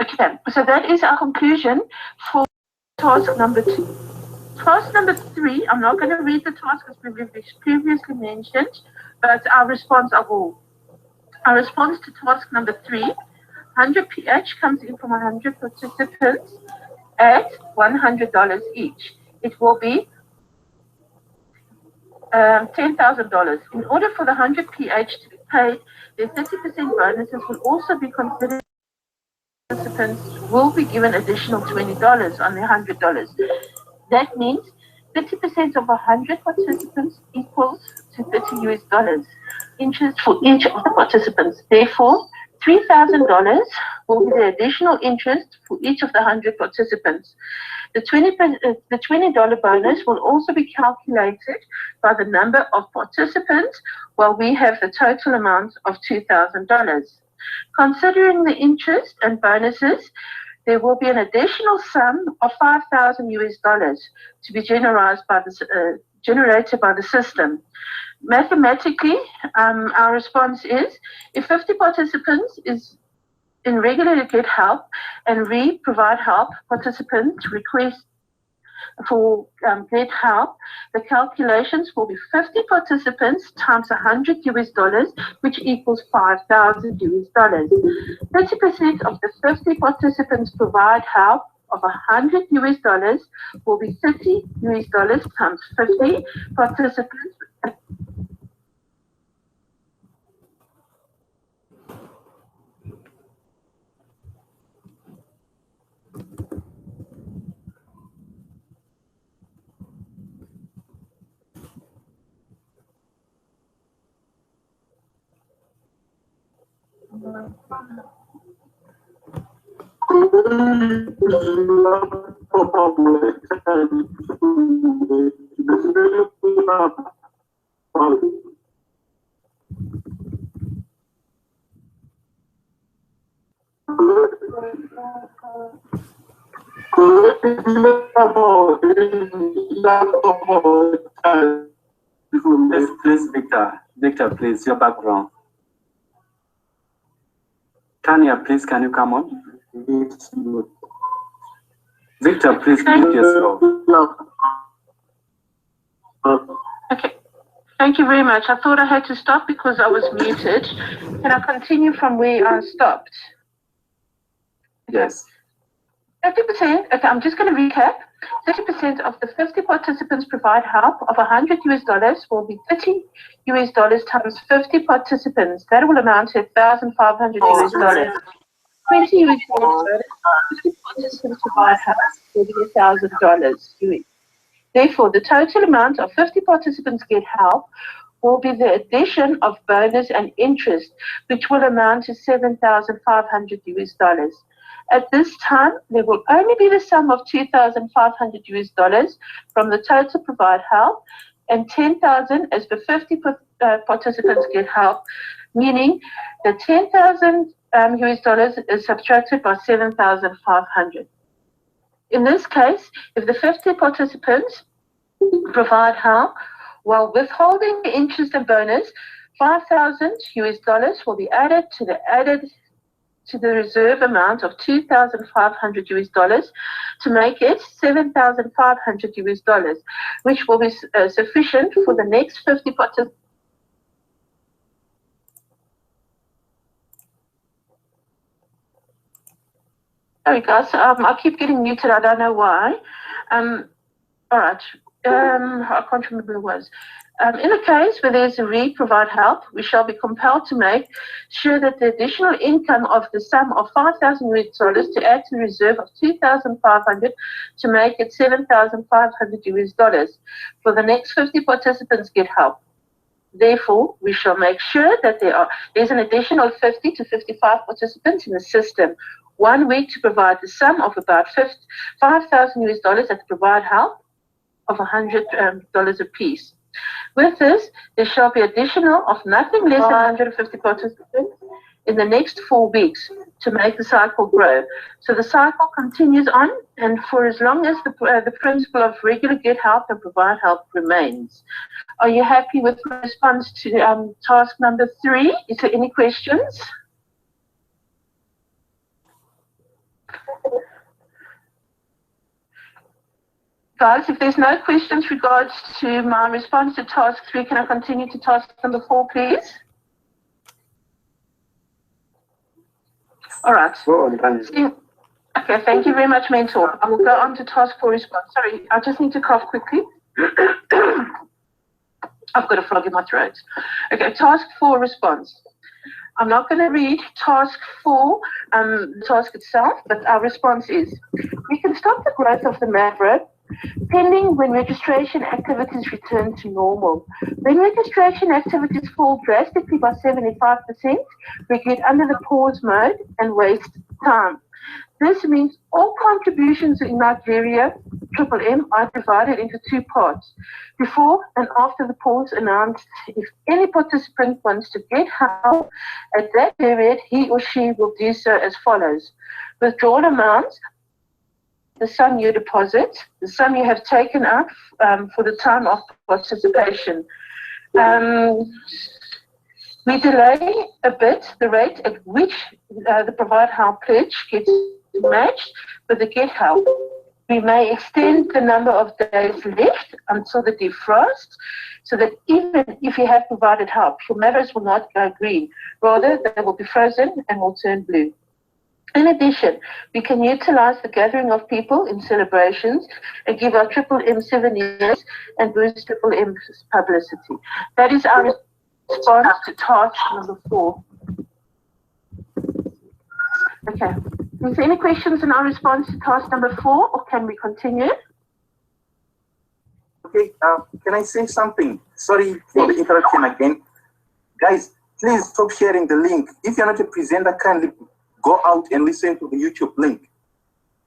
Okay, so that is our conclusion for task number 2. Task number 3, I'm not going to read the task as we previously mentioned, but our response Our response to task number 3, 100 PH comes in from 100 participants at $100 each. It will be $10,000. In order for the 100 PH to be paid, the 30% bonuses will also be considered. Participants will be given additional $20 on their $100. That means 30% of 100 participants equals to $30 interest for each of the participants. Therefore, $3,000 will be the additional interest for each of the 100 participants. The $20 bonus will also be calculated by the number of participants, while we have the total amount of $2,000. Considering the interest and bonuses, there will be an additional sum of $5,000 to be generated by the system. Mathematically, our response is if 50 participants is in regular Get Help and we provide help, participants request for Get Help, the calculations will be 50 participants times $100, which equals $5,000. 30% of the 50 participants provide help of $100 will be $30 times 50 participants. Please, Victor, please, your background. Tanya, please, can you come on? Victor, please mute yourself. Okay. Thank you very much. I thought I had to stop because I was muted. Can I continue from where I stopped? Yes. 30%, okay, I'm just going to recap. 30% of the 50 participants provide help of $100 will be $30 times 50 participants. That will amount to $1,500. $20 50 participants provide help will be $1,000 Therefore, the total amount of 50 participants get help will be the addition of bonus and interest, which will amount to $7,500. At this time, there will only be the sum of $2,500 from the total provide help and $10,000 as the 50 participants get help, meaning the $10,000 is subtracted by $7,500. In this case, if the 50 participants provide help while withholding the interest and bonus, $5,000 will be added to the reserve amount of $2,500 to make it $7,500, which will be sufficient for the next 50 participants. Sorry guys, I keep getting muted, I don't know why. All right, I can't remember what it was. In a case where there's a provide help, we shall be compelled to make sure that the additional income of the sum of $5,000 to add to the reserve of $2,500 to make it $7,500 for the next 50 participants get help. Therefore, we shall make sure that there's an additional 50 to 55 participants in the system 1 week to provide the sum of about $5,000 that provide help of $100 apiece. With this, there shall be additional of nothing less than 150 participants in the next 4 weeks to make the cycle grow. So the cycle continues on, and for as long as the principle of regular get help and provide help remains. Are you happy with my response to task number 3? Is there any questions? Guys, if there's no questions regards to my response to task 3, can I continue to task number 4, please? All right. Go on, Tanya. Okay, thank you very much, Mentor. I will go on to task 4 response. Sorry, I just need to cough quickly. I've got a frog in my throat. Okay, task 4 response. I'm not going to read task 4, the task itself, but our response is, we can stop the growth of the macro pending when registration activities return to normal. When registration activities fall drastically by 75%, we get under the pause mode and waste time. This means all contributions in Nigeria, M, are divided into 2 parts. Before and after the pause announced, if any participant wants to get help at that period, he or she will do so as follows. Withdrawal amounts, the sum you deposit, the sum you have taken out for the time of participation. We delay a bit the rate at which the Provide Help pledge gets matched with the Get Help. We may extend the number of days left until the defrost, so that even if you have provided help, your matters will not go green. Rather, they will be frozen and will turn blue. In addition, we can utilize the gathering of people in celebrations and give our M 7 years and boost M's publicity. That is our response to task number 4. Okay. Is there any questions in our response to task number 4, or can we continue? Okay, can I say something? Sorry for the interruption again. Guys, please stop sharing the link. If you're not a presenter, kindly go out and listen to the YouTube link.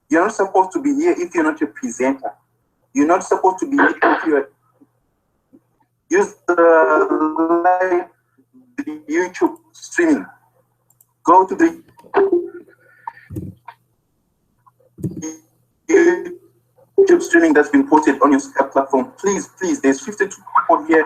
You're not supposed to be here if you're not a presenter. You're not supposed to be here if you're... Use the YouTube streaming. Go to the YouTube streaming that's been posted on your Skype platform. Please, please, there's 52 people here.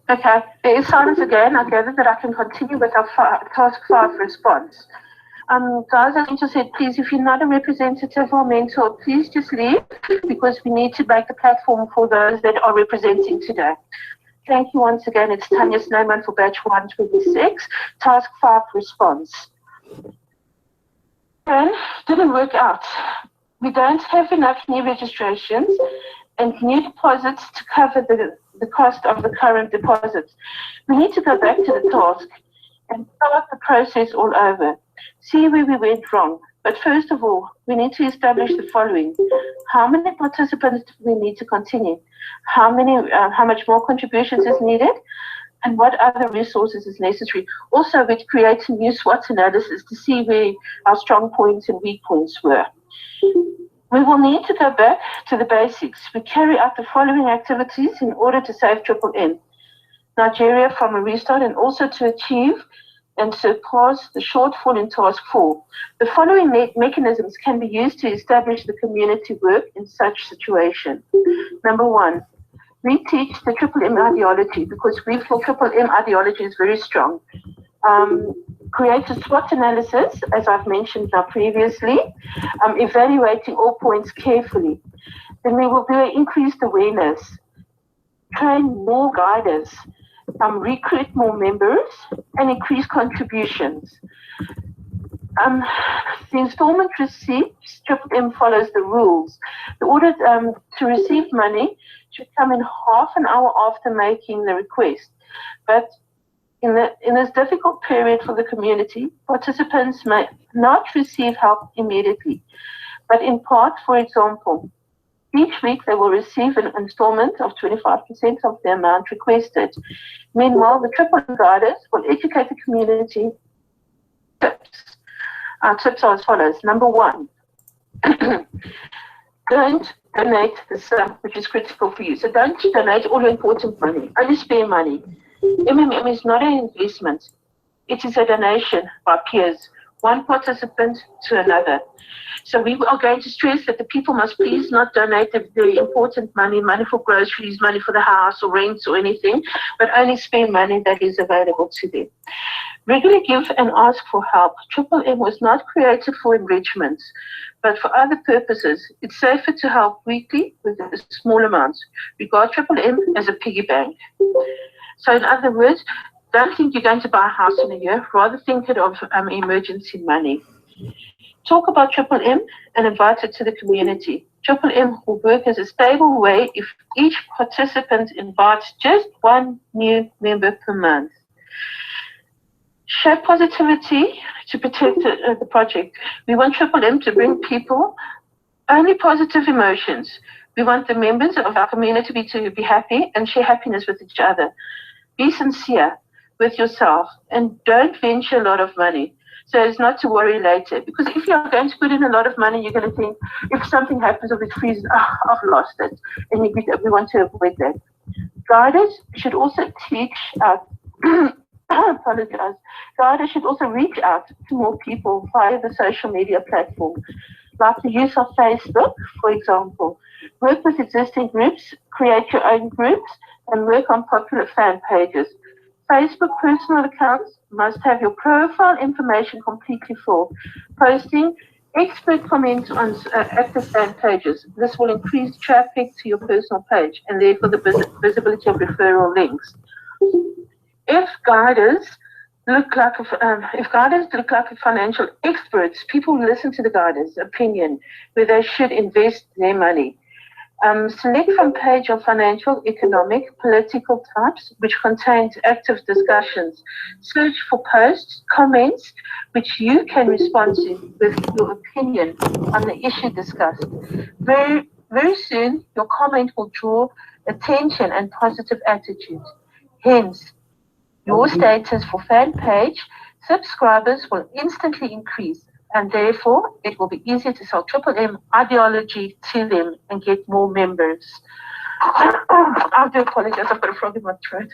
Okay, there is silence again. I gather that I can continue with our task 5 response. Guys, as I said, please, if you're not a representative or mentor, please just leave, because we need to make the platform for those that are representing today. Thank you once again. It's Tanya Snowman for batch 126, task 5 response. And didn't work out. We don't have enough new registrations and new deposits to cover the cost of the current deposits. We need to go back to the task and start the process all over. See where we went wrong. But first of all, we need to establish the following. How many participants do we need to continue? How much more contributions is needed? And what other resources is necessary? Also, we create a new SWOT analysis to see where our strong points and weak points were. We will need to go back to the basics. We carry out the following activities in order to save M Nigeria from a restart, and also to achieve and surpass the shortfall in task 4. The following mechanisms can be used to establish the community work in such situation. Number 1, reteach the M ideology, because we feel M ideology is very strong. Create a SWOT analysis, as I've mentioned now previously, evaluating all points carefully. Then we will do an increased awareness, train more guiders, recruit more members, and increase contributions. The installment receipts, M follows the rules. The order to receive money should come in half an hour after making the request. But in this difficult period for the community, participants may not receive help immediately, but in part, for example, each week they will receive an installment of 25% of the amount requested. Meanwhile, the M guiders will educate the community. Tips. Our tips are as follows. Number 1, don't donate the sum which is critical for you. So don't donate all your important money, only spare money. MMM is not an investment. It is a donation by peers one participant to another. So we are going to stress that the people must please not donate the important money for groceries, money for the house or rent or anything, but only spend money that is available to them. Regularly give and ask for help. Triple M was not created for enrichment, but for other purposes. It's safer to help weekly with small amounts. Regard Triple M as a piggy bank. So in other words, don't think you're going to buy a house in a year, rather think it of emergency money. Talk about Triple M and invite it to the community. Triple M will work as a stable way if each participant invites just one new member per month. Show positivity to protect the project. We want Triple M to bring people only positive emotions. We want the members of our community to be happy and share happiness with each other. Be sincere with yourself and don't venture a lot of money so as not to worry later. Because if you're going to put in a lot of money, you're going to think, if something happens or it freezes, I've lost it. And we want to avoid that. Guiders should also teach apologize. Guiders should also reach out to more people via the social media platform, like the use of Facebook, for example. Work with existing groups, create your own groups, and work on popular fan pages. Facebook personal accounts must have your profile information completely full. Posting expert comments on active fan pages. This will increase traffic to your personal page and therefore the visibility of referral links. If guiders look like financial experts, people listen to the guiders' opinion where they should invest their money. Select from page of financial, economic, political types which contains active discussions. Search for posts, comments which you can respond to with your opinion on the issue discussed. Very, very soon, your comment will draw attention and positive attitude. Hence, your status for fan page subscribers will instantly increase, and therefore it will be easier to sell Triple M ideology to them and get more members. I do apologize, I've got a frog in my throat.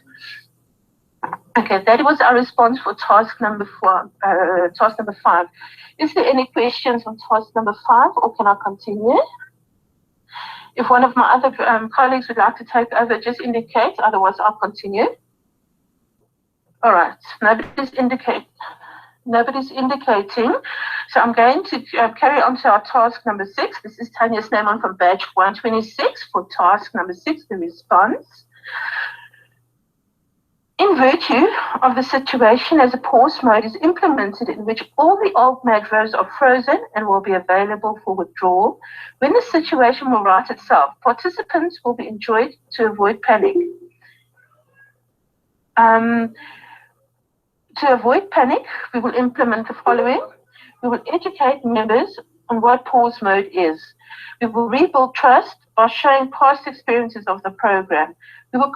Okay, that was our response for task number 5. Is there any questions on task number 5, or can I continue? If one of my other colleagues would like to take over, just indicate, otherwise I'll continue. All right, nobody's indicating. So I'm going to carry on to our task number 6. This is Tanya Snowman from batch 126 for task number 6, the response. In virtue of the situation as a pause mode is implemented in which all the old macros are frozen and will be available for withdrawal, when the situation will right itself, participants will be enjoined to avoid panic. To avoid panic, we will implement the following. We will educate members on what pause mode is. We will rebuild trust by showing past experiences of the program. We will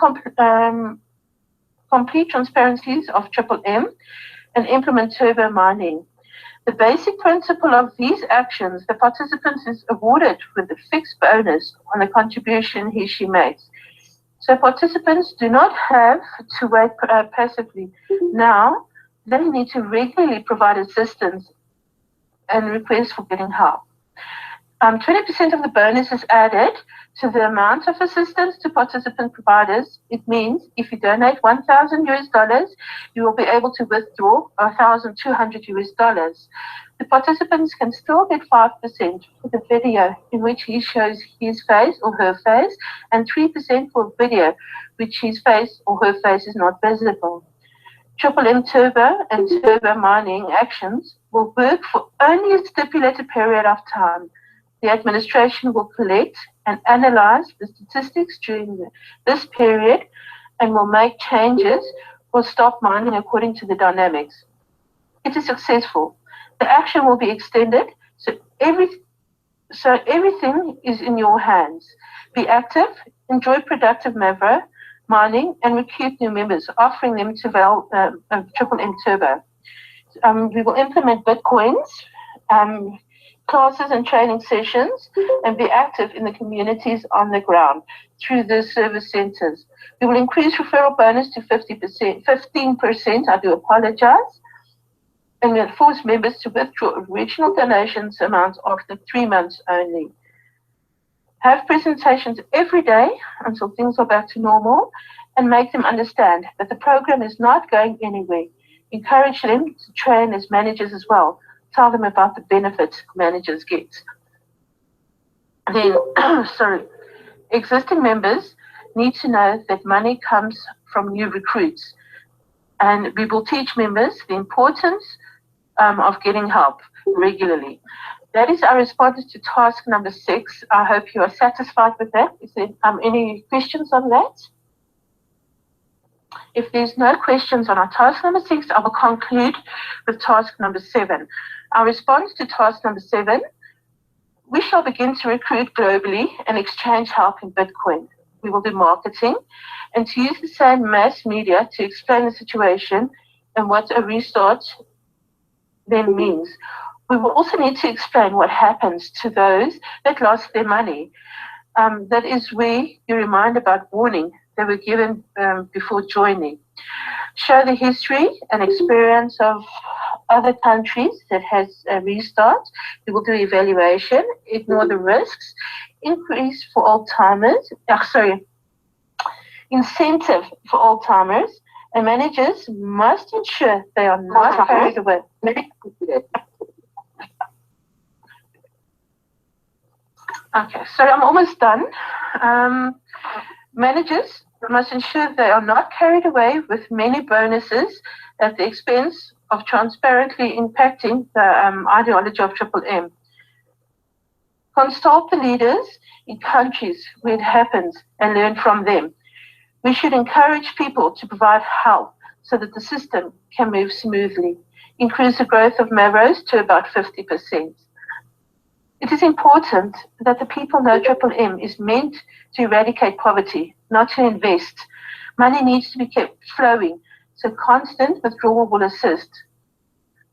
complete transparencies of Triple M and implement turbo mining. The basic principle of these actions, the participant is awarded with a fixed bonus on the contribution he/she makes. So participants do not have to wait passively. Now, they need to regularly provide assistance and request for getting help. 20% of the bonus is added to the amount of assistance to participant providers. It means if you donate $1,000, you will be able to withdraw $1,200. The participants can still get 5% for the video in which he shows his face or her face, and 3% for video which his face or her face is not visible. Triple M Turbo and Turbo mining actions will work for only a stipulated period of time. The administration will collect and analyze the statistics during this period and will make changes or stop mining according to the dynamics. It is successful. The action will be extended, so everything is in your hands. Be active, enjoy productive macro mining, and recruit new members, offering them to Triple M Turbo. We will implement Bitcoins, classes and training sessions, and be active in the communities on the ground through the service centers. We will increase referral bonus to 15%, I do apologize. and will force members to withdraw original donations amounts after 3 months only. Have presentations every day until things are back to normal, and make them understand that the program is not going anywhere. Encourage them to train as managers as well. Tell them about the benefits managers get. Then, existing members need to know that money comes from new recruits, and we will teach members the importance of getting help regularly. That is our response to task number 6. I hope you are satisfied with that. Is there any questions on that? If there's no questions on our task number 6, I will conclude with task number 7. Our response to task number 7, we shall begin to recruit globally and exchange help in Bitcoin. We will do marketing and to use the same mass media to explain the situation and what a restart then means. We will also need to explain what happens to those that lost their money. That is where you remind about warning they were given before joining. Show the history and experience of other countries that has a restart. We will do evaluation, ignore the risks, increase for old-timers, incentive for old-timers, and managers must ensure they are not carried away. Okay, so I'm almost done. Managers must ensure they are not carried away with many bonuses at the expense of transparently impacting the ideology of Triple M. Consult the leaders in countries where it happens and learn from them. We should encourage people to provide help so that the system can move smoothly. Increase the growth of Mavros to about 50%. It is important that the people know Triple M is meant to eradicate poverty, not to invest. Money needs to be kept flowing, so constant withdrawal will assist.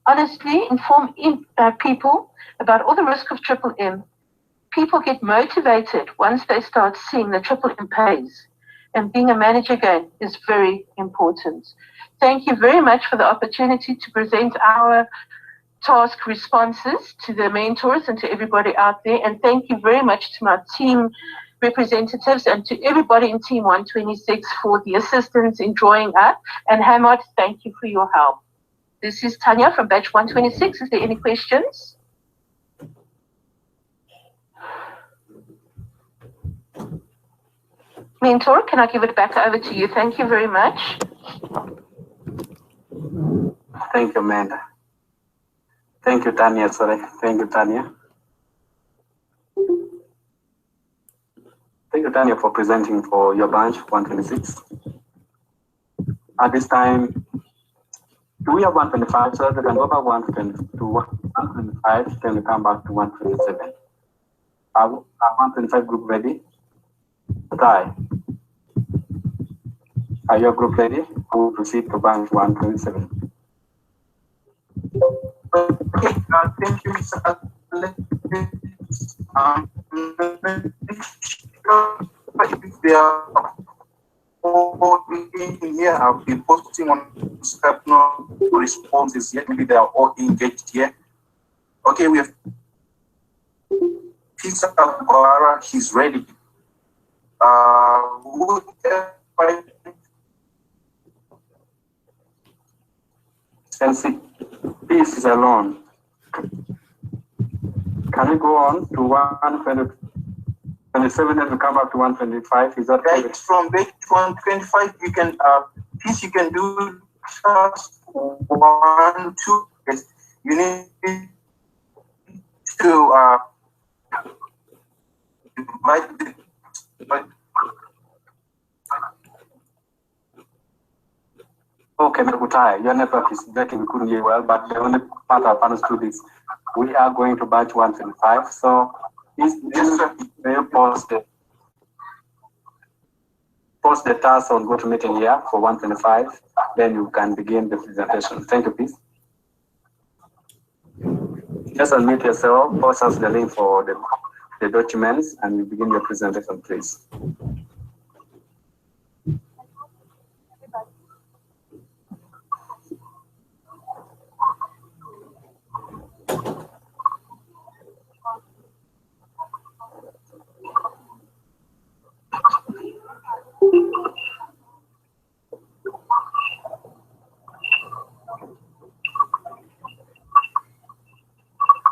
Honestly, inform people about all the risk of Triple M. People get motivated once they start seeing that Triple M pays. And being a manager again is very important. Thank you very much for the opportunity to present our task responses to the mentors and to everybody out there. And thank you very much to my team representatives and to everybody in Team 126 for the assistance in drawing up. And Hamad, thank you for your help. This is Tanya from Batch 126. Is there any questions? Mentor, can I give it back over to you? Thank you very much. Thank you, Amanda. Thank you, Tanya. Thank you, Tanya. Thank you, Tanya, for presenting for your branch 126. At this time, do we have 125 so that we can go back 120 to 125, then we come back to 127. Are 125 group ready? Tie. Are your group ready? I will proceed to branch 127. Okay, thank you, Mr. If they are all in here, I'll be posting on Skype no responses yet. Maybe they are all engaged here. Okay, we have Peter Guara, he's ready. Chelsea, peace is alone. Can we go on to 127 and we come back to 125? Is that right? From page 125, you can peace, you can do just 1, 2. You need to divide the okay, Mekutai, your network is breaking, we couldn't hear well, but the only part I've understood is we are going to batch 125. So may you post the task on GoToMeeting here for 125, then you can begin the presentation. Thank you, please. Just unmute yourself, post us the link for the documents, and you begin your presentation, please.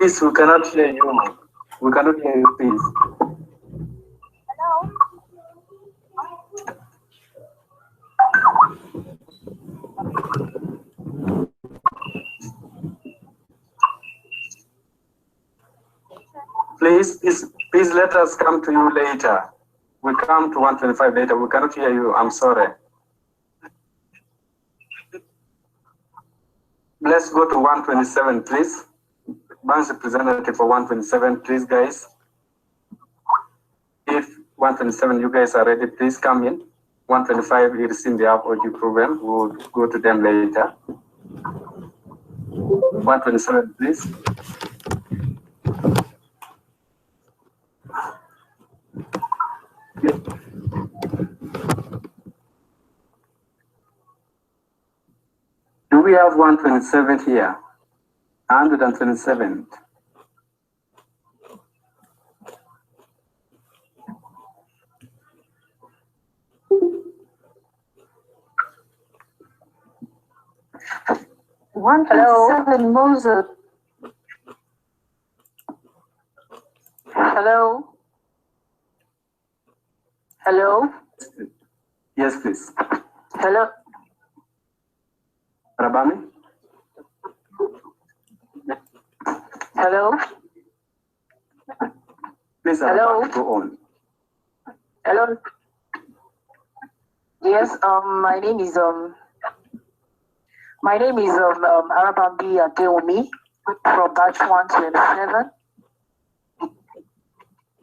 Please, we cannot hear you. We cannot hear you, please. Please let us come to you later. We come to 125 later. We cannot hear you. I'm sorry. Let's go to 127, please. Branch representative for 127, please, guys. If 127, you guys are ready, please come in. 125 is in the AppOG program. We'll go to them later. 127, please. Do we have 127 here? 127. Hello. Moses. Hello. Hello. Yes, please. Hello. Rabami? Hello. Please, hello. Go on. Hello. Yes. My name is Arabambi Adeomi from batch 127.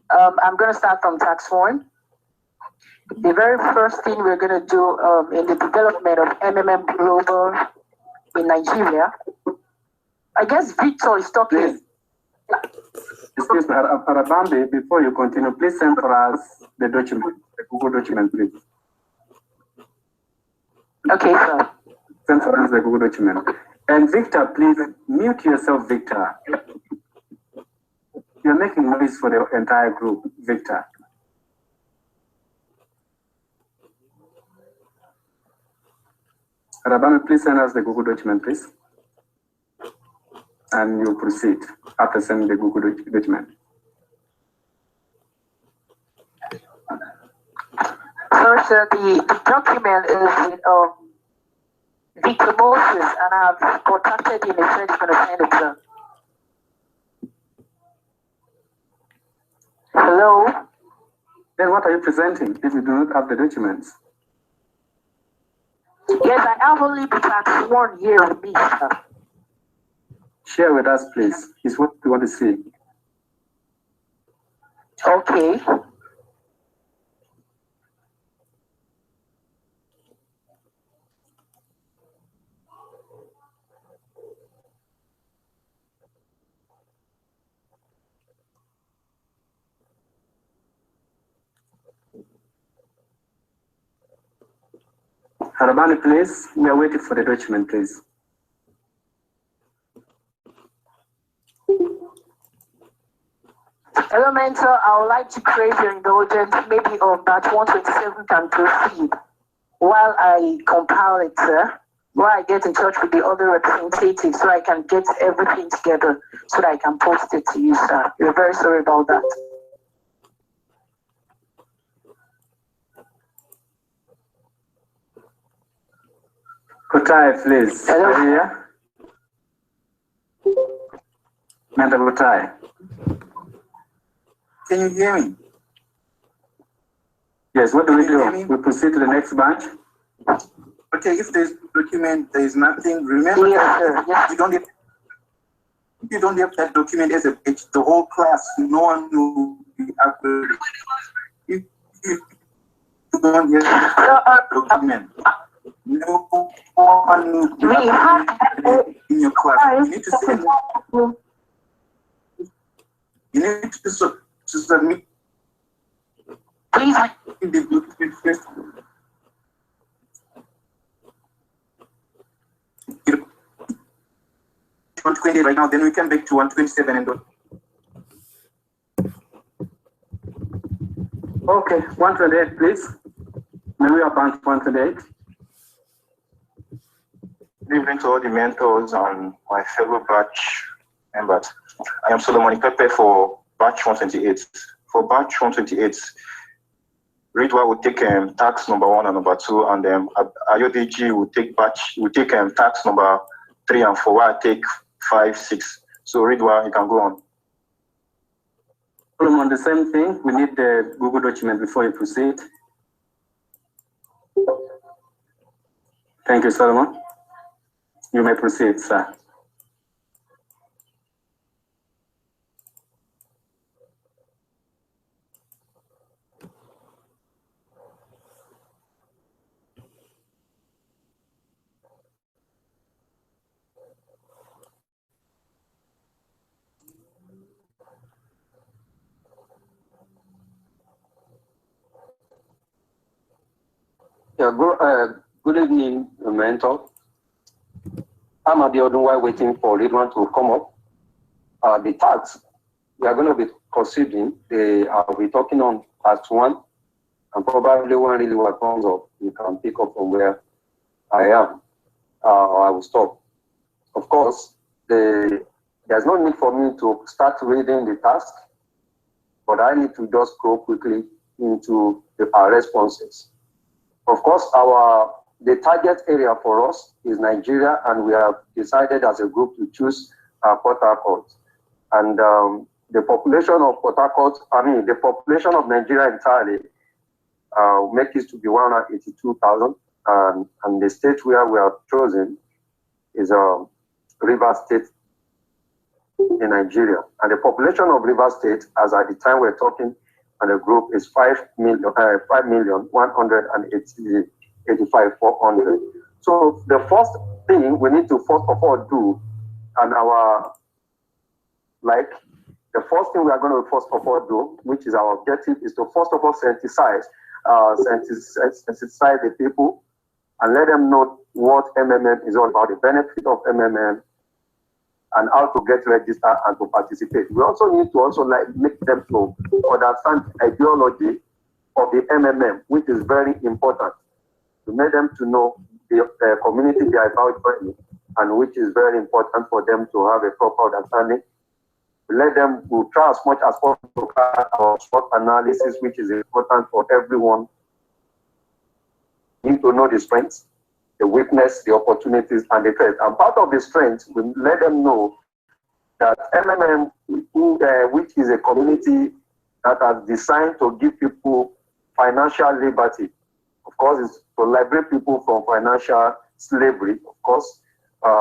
I'm going to start from tax form. The very first thing we're going to do in the development of MMM Global in Nigeria, I guess Victor is talking. Please. Excuse me, Arabambi, before you continue, please send for us the document, the Google document, please. Okay, sir. Send for us the Google document. And Victor, please mute yourself, Victor. You're making noise for the entire group, Victor. Rabami, please send us the Google document, please. And you proceed after sending the Google document. First, the document is with Victor Moses, and I've contacted him and said he's going to send it to. Hello? Then what are you presenting if you do not have the documents? Yes, I have only the tax one here with me, sir. Share with us, please. It's what we want to see. Okay. Harabani, please. We are waiting for the document, please. Elemental, I would like to crave your indulgence. Maybe on that 127 can proceed while I compile it, sir. While I get in touch with the other representatives so I can get everything together so that I can post it to you, sir. We're very sorry about that. Kutai, please. Hello? Are you here? Manda Kutai. Can you hear me? Yes, what do we do? We proceed to the next batch? Okay, if there's document, there is nothing. Remember, Yes, sir. Yes. you don't get. If you don't have that document as a page, the whole class, no one will be uploaded. If you don't have that document, no one will be uploaded in your class. You need to send. You need to submit. Please. The document first. 120 right now, then we come back to 127 and Okay, 128, please. May we advance 128? Good evening to all the mentors and my fellow batch members. I am Solomon Pepe for batch 128. For batch 128, Ridwa will take tax number 1 and number 2, and Ayodeji will take tax number 3 and 4, while I take 5, 6. So Ridwa, you can go on. Solomon, the same thing. We need the Google document before you proceed. Thank you, Solomon. You may proceed, sir. Yeah, good evening, mentor. I'm at the other while waiting for Ridwan to come up. The tax we are going to be considering, we're talking on part 1, and probably when really what comes up, you can pick up from where I am, or I will stop. Of course, there's no need for me to start reading the task, but I need to just go quickly into our responses. Of course, the target area for us is Nigeria, and we have decided as a group to choose Port Harcourt. And the population of Port Harcourt, the population of Nigeria entirely, make it to be 182,000, and the state where we have chosen is Rivers State in Nigeria. And the population of Rivers State, as at the time we're talking, and the group is 5,185,400. So the first thing we need to first of all do, and the first thing we are going to first of all do, which is our objective, is to first of all sensitize the people and let them know what MMM is all about, the benefit of MMM, and how to get registered and to participate. We also need to make them to understand the ideology of the MMM, which is very important. To make them to know the community they are about joining, and which is very important for them to have a proper understanding. Let them try as much as possible to have our SWOT analysis, which is important for everyone. You need to know the strengths, the weakness, the opportunities, and the threats. And part of the strengths, we let them know that MMM, which is a community that has designed to give people financial liberty. Of course, it's to liberate people from financial slavery. Of course,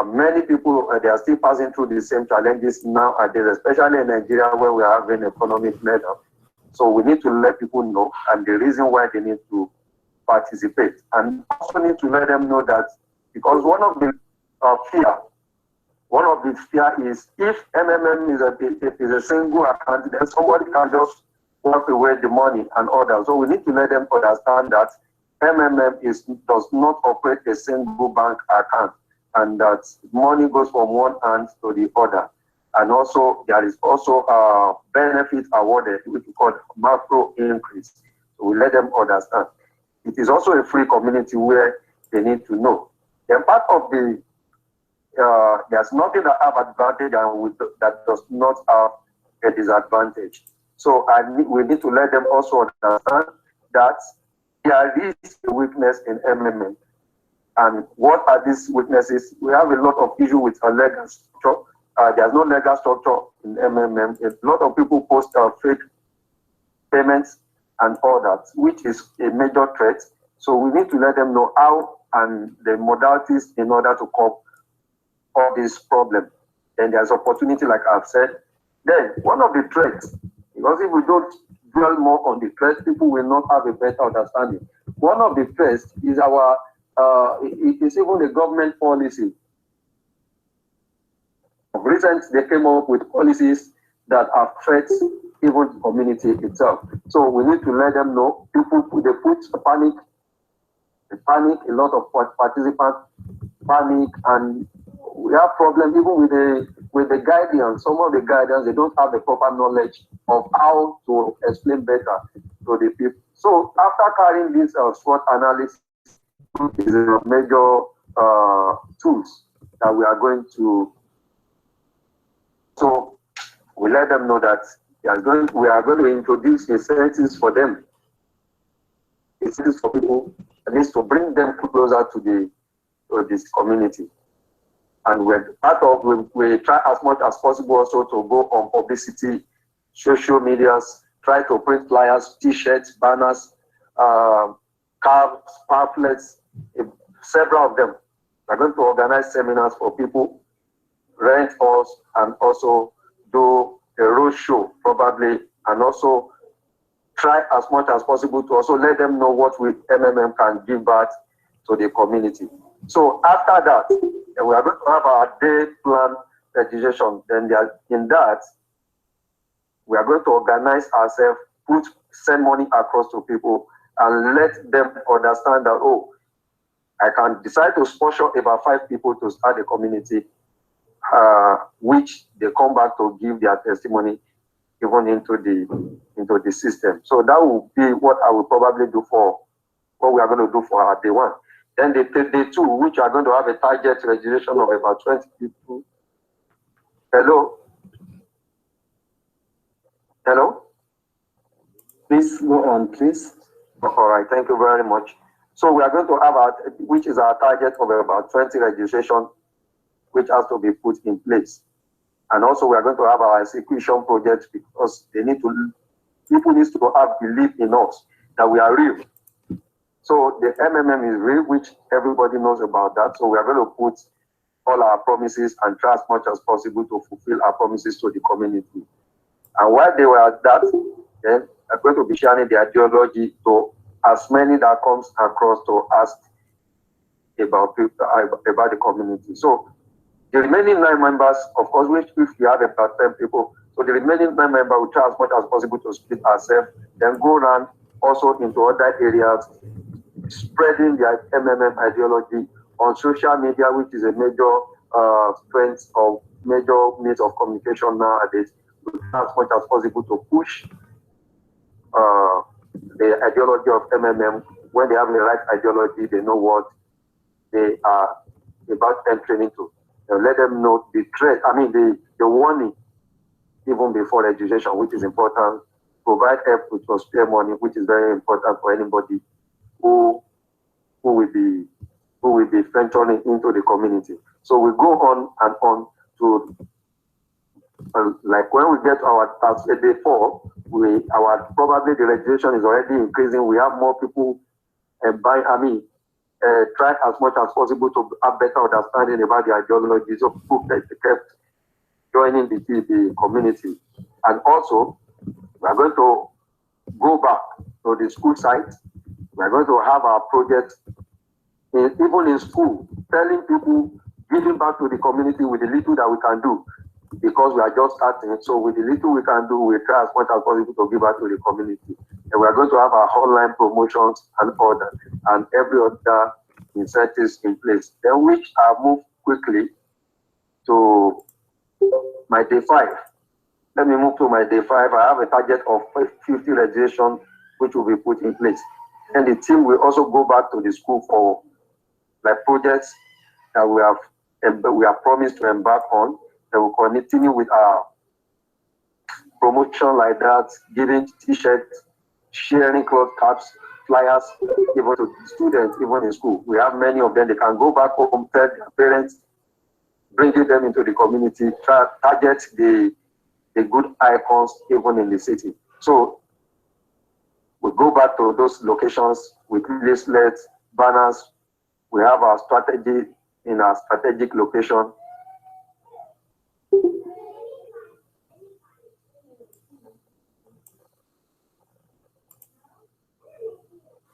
many people, they are still passing through the same challenges nowadays, especially in Nigeria, where we are having economic meltdown. So we need to let people know, and the reason why they need to participate. And also need to let them know that, because one of the fear is if MMM is a single account, then somebody can just walk away the money and order. So we need to let them understand that MMM does not operate a single bank account, and that money goes from one hand to the other. And also there is also a benefit awarded, which we call macro increase. So we let them understand. It is also a free community where they need to know. Then part of there's nothing that have advantage and that does not have a disadvantage. So we need to let them also understand that there is a weakness in MMM. And what are these weaknesses? We have a lot of issue with a legal structure. There's no legal structure in MMM. A lot of people post fake payments and all that, which is a major threat. So we need to let them know how and the modalities in order to cope all this problem. Then there's opportunity, like I've said. Then one of the threats, because if we don't dwell more on the threats, people will not have a better understanding. One of the threats is it is even the government policy. Recently, they came up with policies that are threats even the community itself. So we need to let them know. People they put panic. They panic. A lot of participants panic, and we have problems even with the guidance. Some of the guidance, they don't have the proper knowledge of how to explain better to the people. So after carrying this SWOT analysis, is a major tools that we are going to. So let them know that we are going to introduce incentives for them. Incentives for people, at least to bring them closer to this community. And we're part of, we try as much as possible also to go on publicity, social medias, try to print flyers, t-shirts, banners, cards, pamphlets, several of them. We're going to organize seminars for people, rent us, and also do a road show probably, and also try as much as possible to also let them know what MMM can give back to the community. So after that, we are going to have our day plan registration. Then in that, we are going to organize ourselves, send money across to people, and let them understand that, oh, I can decide to sponsor about 5 people to start a community, which they come back to give their testimony even into the system. So that will be what I will probably do for what we are going to do for our day 1. Then the day 2, which are going to have a target registration of about 20 people. Hello? Hello? Please go on, please. All right, thank you very much. So we are going to have which is our target of about 20 registration, which has to be put in place. And also we are going to have our execution project, because people need to have belief in us that we are real. So the MMM is real, which everybody knows about that. So we are going to put all our promises and try as much as possible to fulfill our promises to the community. And while they were at that, then I'm going to be sharing the ideology to as many that comes across to ask about the community. So the remaining 9 members, of course, which if we have about 10 people, so the remaining 9 members will try as much as possible to split ourselves, then go around also into other areas, spreading the MMM ideology on social media, which is a major strength of major means of communication nowadays. We try as much as possible to push the ideology of MMM. When they have the right ideology, they know what they are about entering into. Let them know the threat, the warning, even before registration, which is important. Provide help with your spare money, which is very important for anybody who will be venturing into the community. So we go on and on to like when we get our task day 4, probably the registration is already increasing. We have more people try as much as possible to have better understanding about the ideologies of people that kept joining the community. And also, we are going to go back to the school site. We are going to have our project, even in school, telling people, giving back to the community with the little that we can do, because we are just starting. So with the little we can do, we try as much as possible to give back to the community. And we are going to have our online promotions and every other incentives in place. Then which I move quickly to my day 5. Let me move to my day 5. I have a target of 50 registration, which will be put in place. And the team will also go back to the school for like projects that we have promised to embark on. They will continue with our promotion like that, giving t-shirts, sharing cloth caps, flyers, even to students, even in school. We have many of them. They can go back home, tell their parents, bringing them into the community, target the good icons even in the city. So we go back to those locations with leaflets, banners. We have our strategy in our strategic location.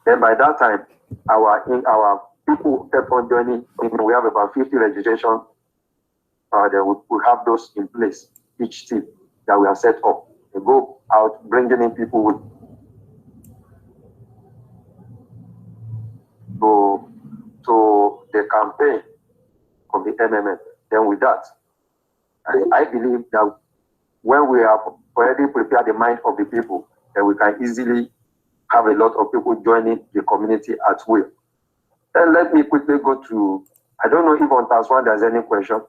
Then by that time, our people kept on joining. We have about 50 registrations. We have those in place, each team that we have set up. They go out bringing in people with to the campaign of the MMM. Then with that, I believe that when we have already prepared the mind of the people, then we can easily have a lot of people joining the community at will. Then let me quickly go to, I don't know if on task 1 there's any question.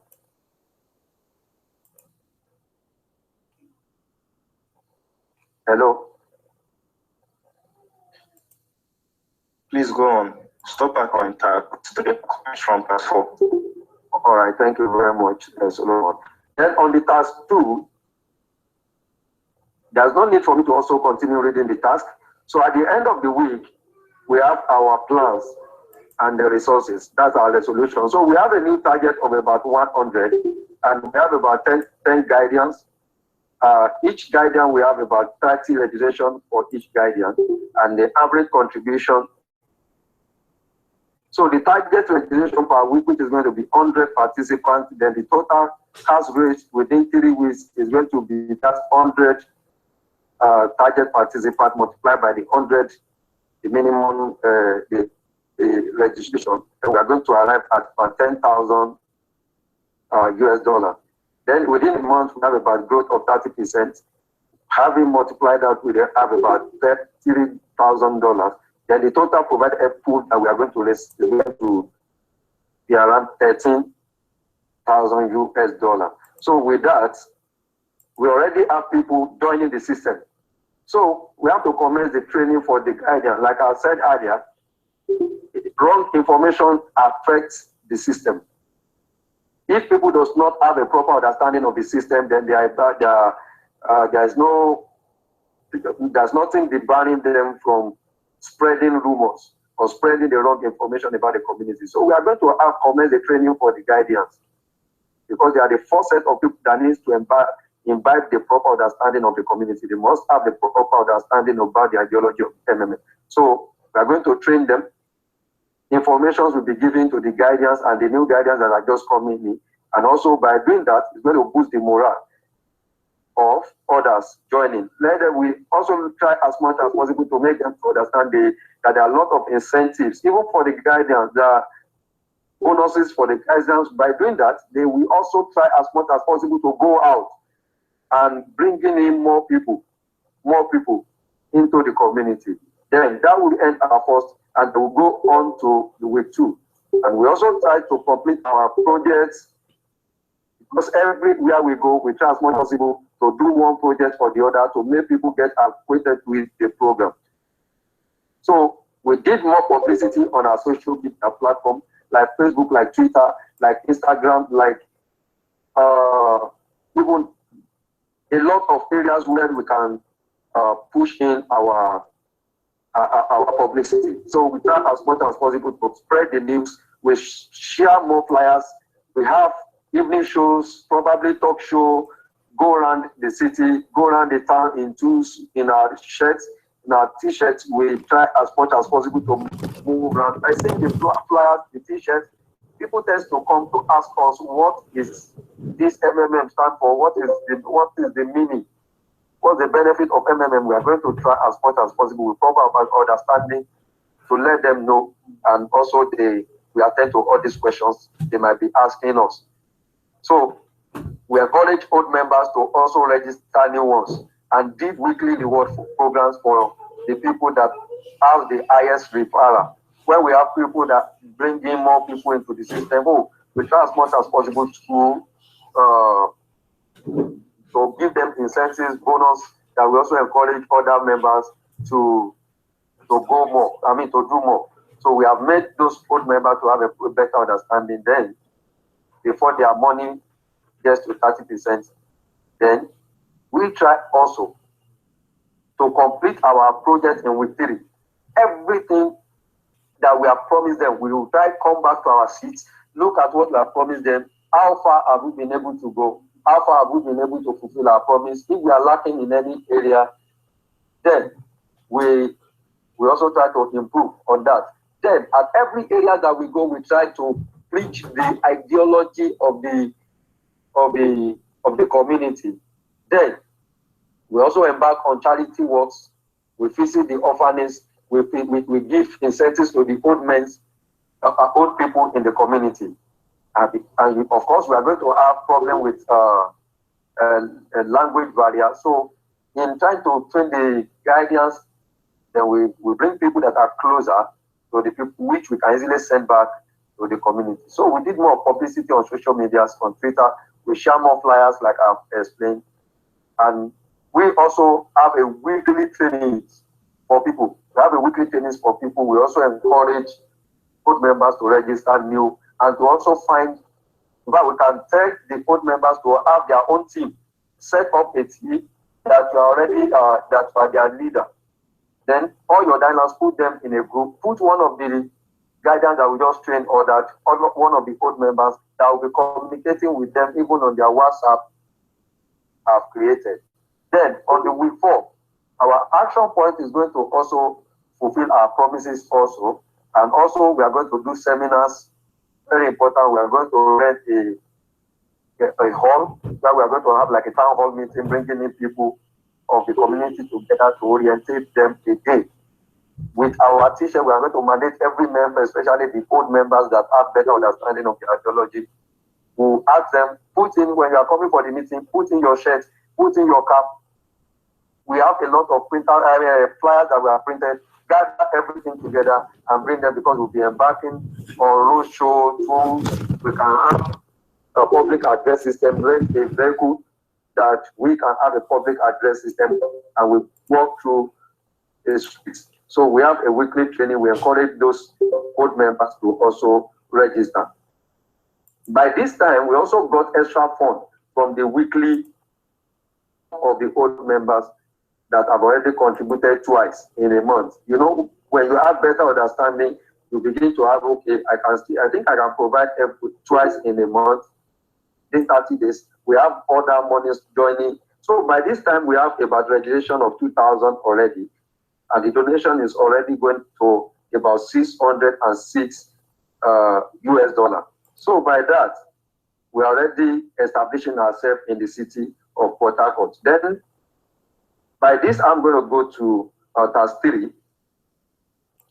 Hello? Please go on. Stop our contact to the comments from task 4. All right, thank you very much, Solomon. Then on the task 2, there's no need for me to also continue reading the task. So at the end of the week, we have our plans and the resources. That's our resolution. So we have a new target of about 100, and we have about 10 guidance. Each guardian, we have about 30 registration for each guardian, and the average contribution. So the target registration per week, which is going to be 100 participants, then the total cash raised within 3 weeks is going to be that 100 target participants multiplied by the 100, the minimum the registration, and we are going to arrive at about 10,000 US dollar. Then within a month, we have about growth of 30%. Having multiplied that, we have about $33,000. Then the total provided pool that we are going to raise is going to be around 13,000 US dollar. So with that, we already have people joining the system. So we have to commence the training for the guardian. Like I said earlier, wrong information affects the system. If people does not have a proper understanding of the system, then there's nothing debarring them from spreading rumors or spreading the wrong information about the community. So we are going to commence the training for the guardians, because they are the first set of people that needs to imbibe the proper understanding of the community. They must have the proper understanding about the ideology of MMM. So we are going to train them. Informations will be given to the guardians and the new guardians that are just coming in. And also by doing that, it's going to boost the morale of others joining. Later, we also try as much as possible to make them to understand that there are a lot of incentives, even for the guardians, there are bonuses for the guardians. By doing that, they will also try as much as possible to go out and bringing in more people into the community. Then that will end our first, and we'll go on to the week 2. And we also try to complete our projects, because everywhere we go, we try as much as possible to do one project for the other to make people get acquainted with the program. So we did more publicity on our social media platform, like Facebook, like Twitter, like Instagram, like even a lot of areas where we can push in our publicity. So we try as much as possible to spread the news. We share more flyers. We have evening shows, probably talk show, go around the city, go around the town in our shirts, in our t-shirts. We try as much as possible to move around. I think the flyers, the t-shirts, people tend to come to ask us, what is this MMM stand for? What is the meaning? What's the benefit of MMM? We are going to try as much as possible with proper understanding to let them know, and also we attend to all these questions they might be asking us. So we encourage old members to also register new ones and did weekly reward programs for the people that have the highest referral. When we have people that bring in more people into the system, we try as much as possible to give them incentives, bonus, that we also encourage other members to do more. So we have made those old members to have a better understanding. Then, before their money gets to 30%, then we try also to complete our project in week 3. Everything that we have promised them, we will try to come back to our seats, look at what we have promised them, how far have we been able to go, how far have we been able to fulfill our promise. If we are lacking in any area, then we also try to improve on that. Then at every area that we go, we try to preach the ideology of the community. Then we also embark on charity works. We visit the orphanages. We give incentives to the old people in the community. And of course, we are going to have problem with a language barrier. So in trying to train the guardians, then we bring people that are closer to the people which we can easily send back to the community. So we did more publicity on social media, on Twitter. We share more flyers, like I've explained. And We also have a weekly training for people. We have a weekly trainings for people. We also encourage board members to register new and to also find, but we can tell the board members to have their own team, set up a team that you are already, that you are their leader. Then all your diners, put them in a group, put one of the guidance that we just trained or that one of the board members that will be communicating with them even on their WhatsApp have created. Then on the week 4, our action point is going to also fulfill our promises also. And also we are going to do seminars, very important. We are going to rent a hall where we are going to have like a town hall meeting, bringing in people of the community together to orientate them again. With our teacher, we are going to mandate every member, especially the old members that have better understanding of the ideology. We'll ask them, put in, when you are coming for the meeting, put in your shirt, put in your cap. We have a lot of flyers that we have printed, gather everything together and bring them, because we'll be embarking on roadshow tools. We can have a public address system, rent a vehicle that we can have a public address system and we walk through the streets. So we have a weekly training. We encourage those board members to also register. By this time, we also got extra funds from the weekly of the old members that have already contributed twice in a month. You know, when you have better understanding, you begin to have, okay, I think I can provide twice in a month, in 30 days. We have other monies joining. So by this time, we have about registration of 2,000 already. And the donation is already going to about 606 US dollar. So by that, we are already establishing ourselves in the city of Port Harcourt. Then, by this, I'm going to go to TAS3.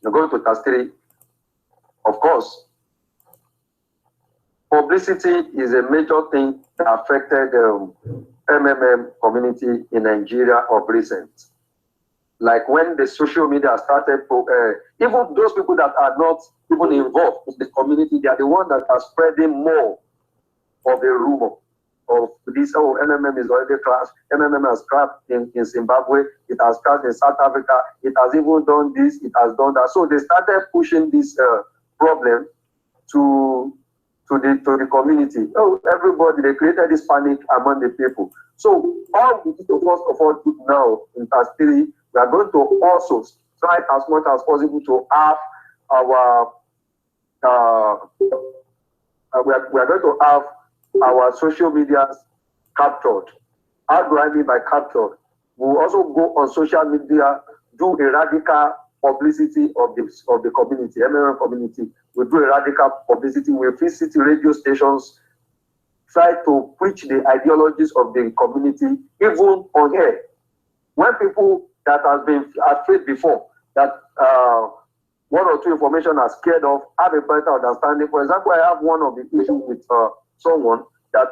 I'm going to TAS3. Of course, publicity is a major thing that affected the MMM community in Nigeria of recent. Like when the social media started, even those people that are not even involved in the community, they are the ones that are spreading more of the rumor of this. Oh, MMM is already crashed. MMM has crashed in Zimbabwe. It has crashed in South Africa. It has even done this. It has done that. So they started pushing this problem to the community. Oh, everybody, they created this panic among the people. So all we need to first of all do now in TAS3, we are going to also try as much as possible to have our we are going to have our social media captured. How do I mean by captured? We'll also go on social media, do a radical publicity of the community, MMM community. We'll do a radical publicity. We'll visit radio stations, try to preach the ideologies of the community, even on air. When people that have been afraid before, that one or two information are scared of, have a better understanding. For example, I have one of the issues with someone that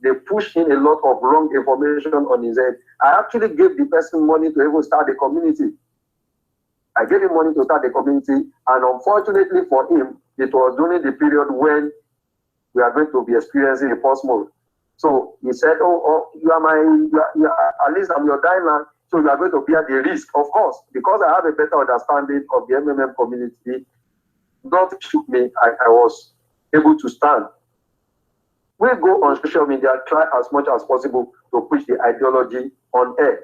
they push in a lot of wrong information on his head. I actually gave the person money to even start the community. I gave him money to start the community, and unfortunately for him, it was during the period when we are going to be experiencing a pause mode. So he said, oh, you are at least I'm your diamond, so you are going to bear the risk. Of course, because I have a better understanding of the MMM community, nothing shook me. I was able to stand. We go on social media, try as much as possible to push the ideology on air,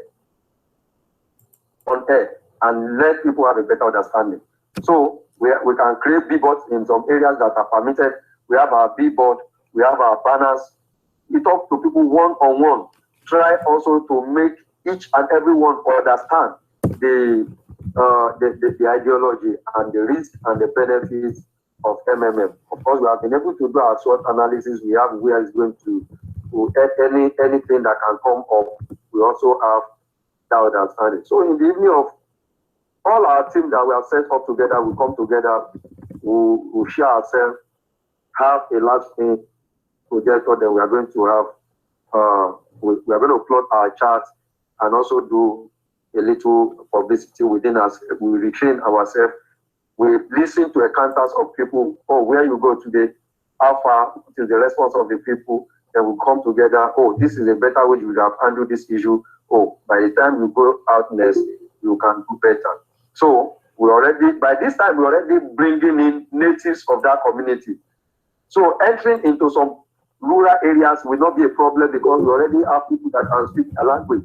and let people have a better understanding. So we can create billboards in some areas that are permitted. We have our billboard, we have our banners. We talk to people one-on-one. Try also to make each and every one understand the ideology and the risk and the benefits of MMM. Of course, we have been able to do our SWOT analysis. We have where it's going to anything that can come up. We also have that understanding. So in the evening of all our team that we have set up together, we come together, we share ourselves, have a large thing projector that we are going to have. We are going to plot our charts and also do a little publicity within us. We retrain ourselves. We listen to encounters of people. Oh, where you go today? How far? What is the response of the people? Then we come together. Oh, this is a better way you would have handled this issue. Oh, by the time you go out next, you can do better. So we already, by this time, we're already bringing in natives of that community. So entering into some rural areas will not be a problem because we already have people that can speak a language.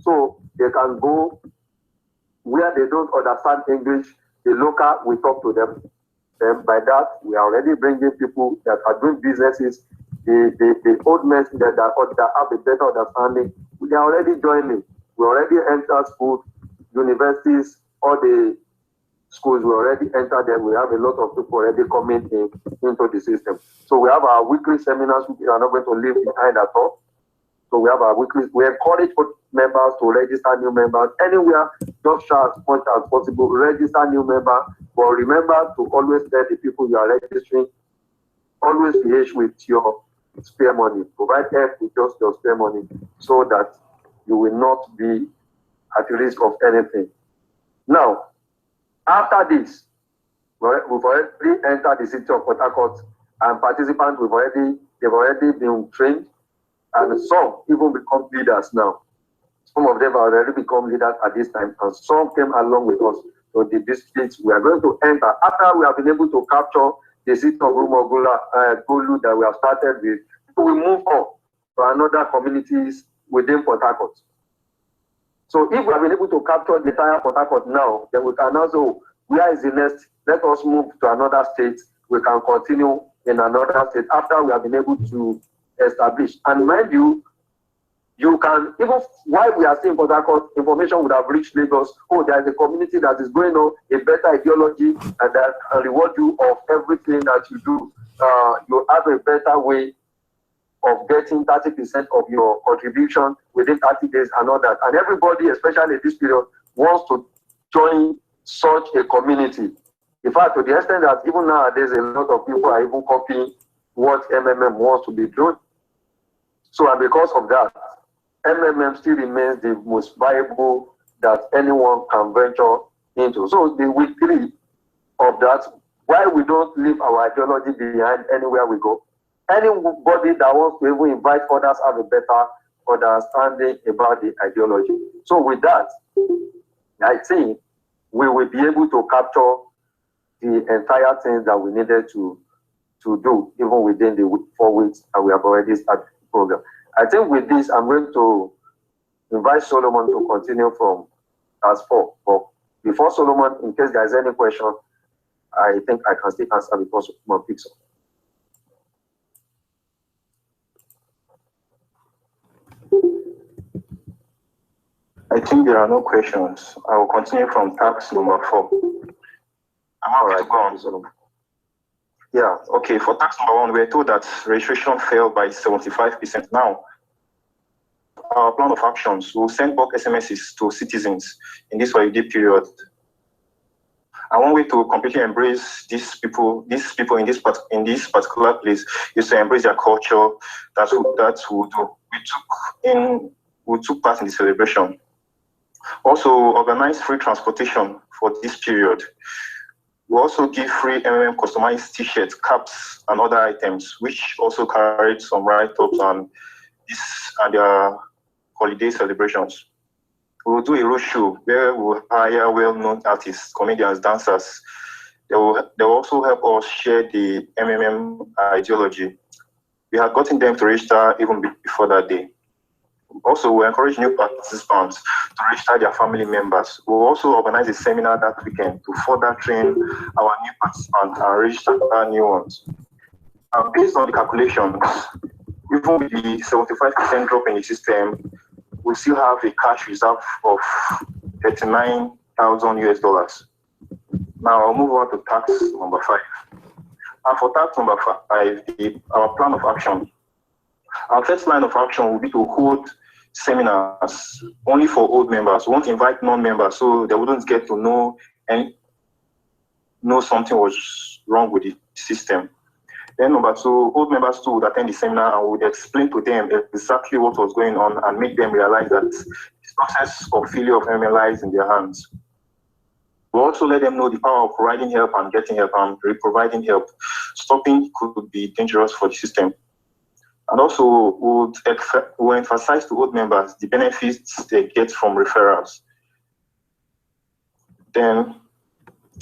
So they can go where they don't understand English, the local, we talk to them. Then by that, we are already bringing people that are doing businesses, the old men that have a better understanding, they are already joining. We already enter schools, universities, all the schools, we already enter them. We have a lot of people already coming into the system. So we have our weekly seminars, which we are not going to leave behind at all. So we have our weekly, we encourage members to register new members anywhere, just as much as possible, register new members. But remember to always tell the people you are registering, always behave with your spare money. Provide help with just your spare money so that you will not be at risk of anything. Now, after this, we've already entered the city of Port Harcourt, and participants they've already been trained, and some even become leaders now. Some of them have already become leaders at this time, and some came along with us to the districts we are going to enter. After we have been able to capture the city of Gulu that we have started with, we move on to another communities within Port Harcourt. So if we have been able to capture the entire Port Harcourt now, then we can also, where is the next? Let us move to another state. We can continue in another state after we have been able to establish. And mind you, you can, even while we are still in Port Harcourt, information would have reached Lagos. Oh, there is a community that is going on a better ideology and that can reward you of everything that you do. You have a better way of getting 30% of your contribution within 30 days and all that. And everybody, especially in this period, wants to join such a community. In fact, to the extent that even nowadays, a lot of people are even copying what MMM wants to be doing. So, and because of that, MMM still remains the most viable that anyone can venture into. So, the week 3 of that, why we don't leave our ideology behind anywhere we go. Anybody that wants to even invite others have a better understanding about the ideology. So with that, I think we will be able to capture the entire thing that we needed to do, even within the 4 weeks that we have already started the program. I think with this, I'm going to invite Solomon to continue from class 4. But before Solomon, in case there is any question, I think I can still answer before Solomon picks up. I think there are no questions. I will continue from tax number 4. I'm all right. Go on, Solomon. Yeah, okay. For tax number 1, we're told that registration fell by 75%. Now, our plan of actions will send bulk SMSs to citizens in this holiday period. And one way to completely embrace these people in this particular place is to embrace their culture. That's what we'll do. We took part in the celebration. Also, organize free transportation for this period. We also give free MMM customized t-shirts, caps, and other items, which also carried some write-ups and their holiday celebrations. We will do a road show where we will hire well-known artists, comedians, dancers. They will also help us share the MMM ideology. We had gotten them to register even before that day. Also, we encourage new participants to register their family members. We'll also organize a seminar that weekend to further train our new participants and register our new ones. And based on the calculations, even with the 75% drop in the system, we still have a cash reserve of $39,000 US. Now I'll move on to tax number 5. And for tax number 5, our plan of action. Our first line of action will be to hold seminars only for old members. We won't invite non-members so they wouldn't get to know something was wrong with the system. Then number 2, old members too would attend the seminar and would explain to them exactly what was going on and make them realize that the process of failure of MMM lies in their hands. We'll also let them know the power of providing help and getting help and providing help. Stopping could be dangerous for the system. And also, we'll emphasize to old members the benefits they get from referrals. Then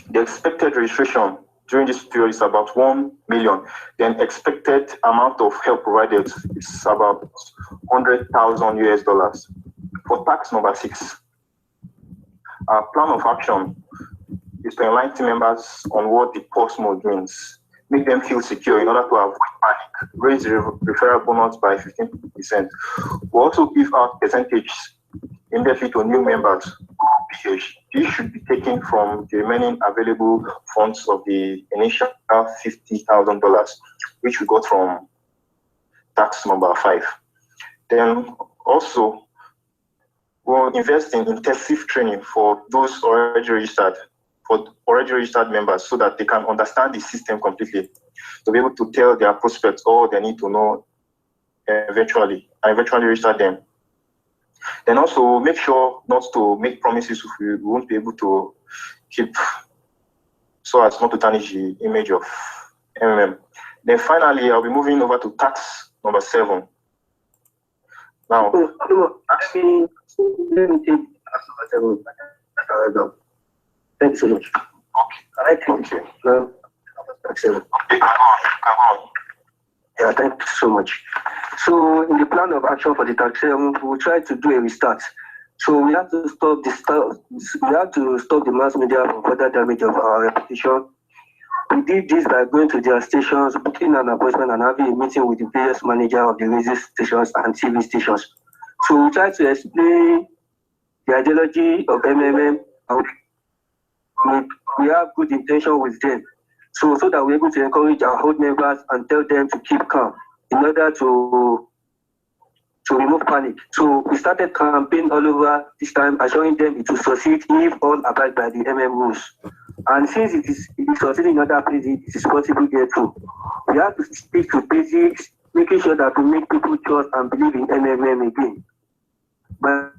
the expected registration during this period is about 1 million. Then expected amount of help provided is about 100,000 US dollars. For tax number 6, our plan of action is to enlighten team members on what the pause mode means, make them feel secure in order to avoid panic, raise the referral bonus by 15%. We'll also give out percentages immediately to new members. These should be taken from the remaining available funds of the initial $50,000, which we got from tax number 5. Then also, we'll invest in intensive training for those already registered members so that they can understand the system completely, to be able to tell their prospects all they need to know eventually register them. Then also make sure not to make promises we won't be able to keep, so as not to tarnish the image of MMM. Then finally, I'll be moving over to tax number 7. Now, actually, let me take tax number 7. Thank you so much. Okay. Tax 7. Yeah, thank you so much. So in the plan of action for the tax, we'll try to do a restart. So we have to stop the mass media from further damage of our reputation. We did this by going to their stations, booking an appointment, and having a meeting with the previous manager of the radio stations and TV stations. So we try to explain the ideology of MMM. We have good intention with them. So that we're able to encourage our old members and tell them to keep calm in order to remove panic. So we started campaign all over this time, assuring them it will succeed if all abide by the MM rules. And since it is succeeding in other places, it is possible here too. We have to stick to basics, making sure that we make people trust and believe in MMM again. But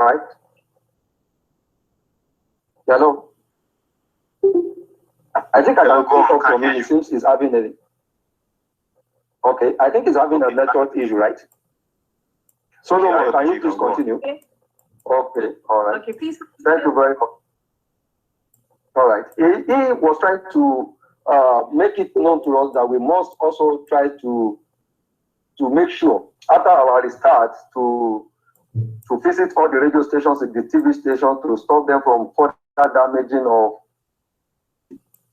right? Hello? I think I can go up for me. It seems he's having a... Okay, I think he's having a network issue, right? So, no, can you please continue? Okay, all right. Okay, please. Thank you very much. All right. He was trying to make it known to us that we must also try to make sure, after our restart, to visit all the radio stations and the TV stations to stop them from further damaging of.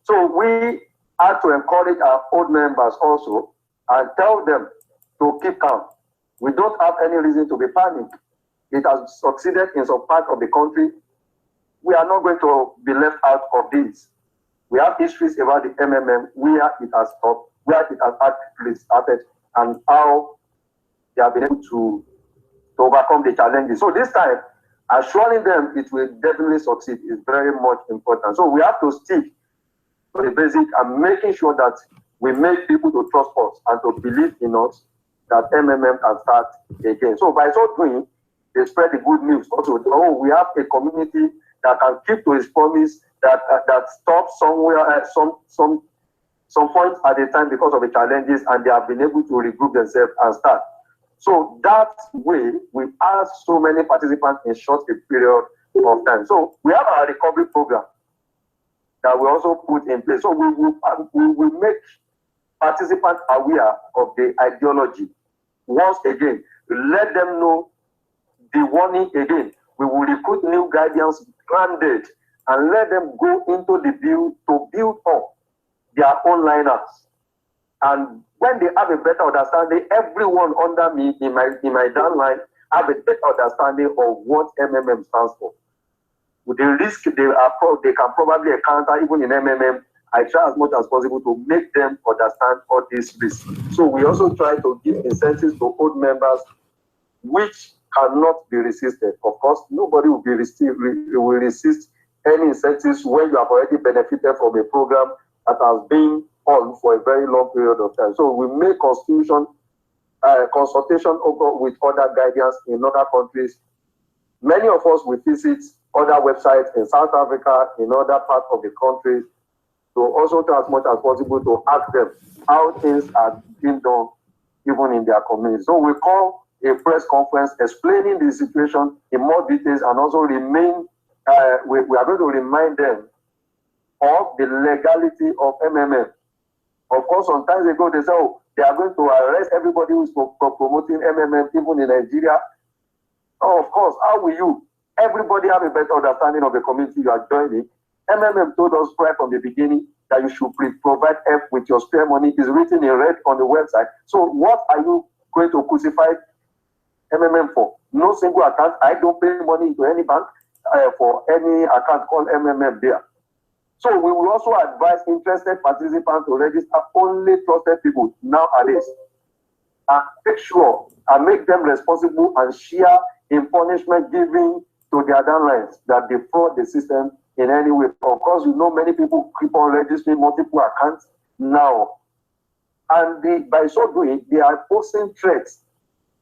So we have to encourage our old members also and tell them to keep calm. We don't have any reason to be panicked. It has succeeded in some part of the country. We are not going to be left out of this. We have histories about the MMM, where it has stopped, where it has actually started, and how they have been able to overcome the challenges. So this time, assuring them it will definitely succeed is very much important. So we have to stick to the basic and making sure that we make people to trust us and to believe in us that MMM can start again. So by so doing, they spread the good news. Also, we have a community that can keep to its promise, that stops somewhere at some point at a time because of the challenges, and they have been able to regroup themselves and start. So that way, we have so many participants in short a period of time. So we have our recovery program that we also put in place. So we will make participants aware of the ideology. Once again, let them know the warning again. We will recruit new guardians branded and let them go into the build to build up their own lineups. And when they have a better understanding, everyone under me in my downline have a better understanding of what MMM stands for. With the risk they can probably encounter even in MMM, I try as much as possible to make them understand all these risks. So we also try to give incentives to old members which cannot be resisted. Of course, nobody will resist any incentives when you have already benefited from a program that has been on for a very long period of time. So we make consultation with other guardians in other countries. Many of us will visit other websites in South Africa, in other parts of the country, to also try as much as possible to ask them how things are being done even in their community. So we call a press conference explaining the situation in more details, and also we are going to remind them of the legality of MMM. Of course, some time ago they said, oh, they are going to arrest everybody who is promoting MMM even in Nigeria. Oh, of course, how will you? Everybody have a better understanding of the community you are joining. MMM told us right from the beginning that you should provide help with your spare money. It's written in red on the website. So what are you going to crucify MMM for? No single account. I don't pay money into any bank for any account called MMM there. So we will also advise interested participants to register only trusted people nowadays, and make sure and make them responsible and share in punishment given to their downlines that defraud the system in any way. Of course, you know many people keep on registering multiple accounts now, and by so doing, they are posing threats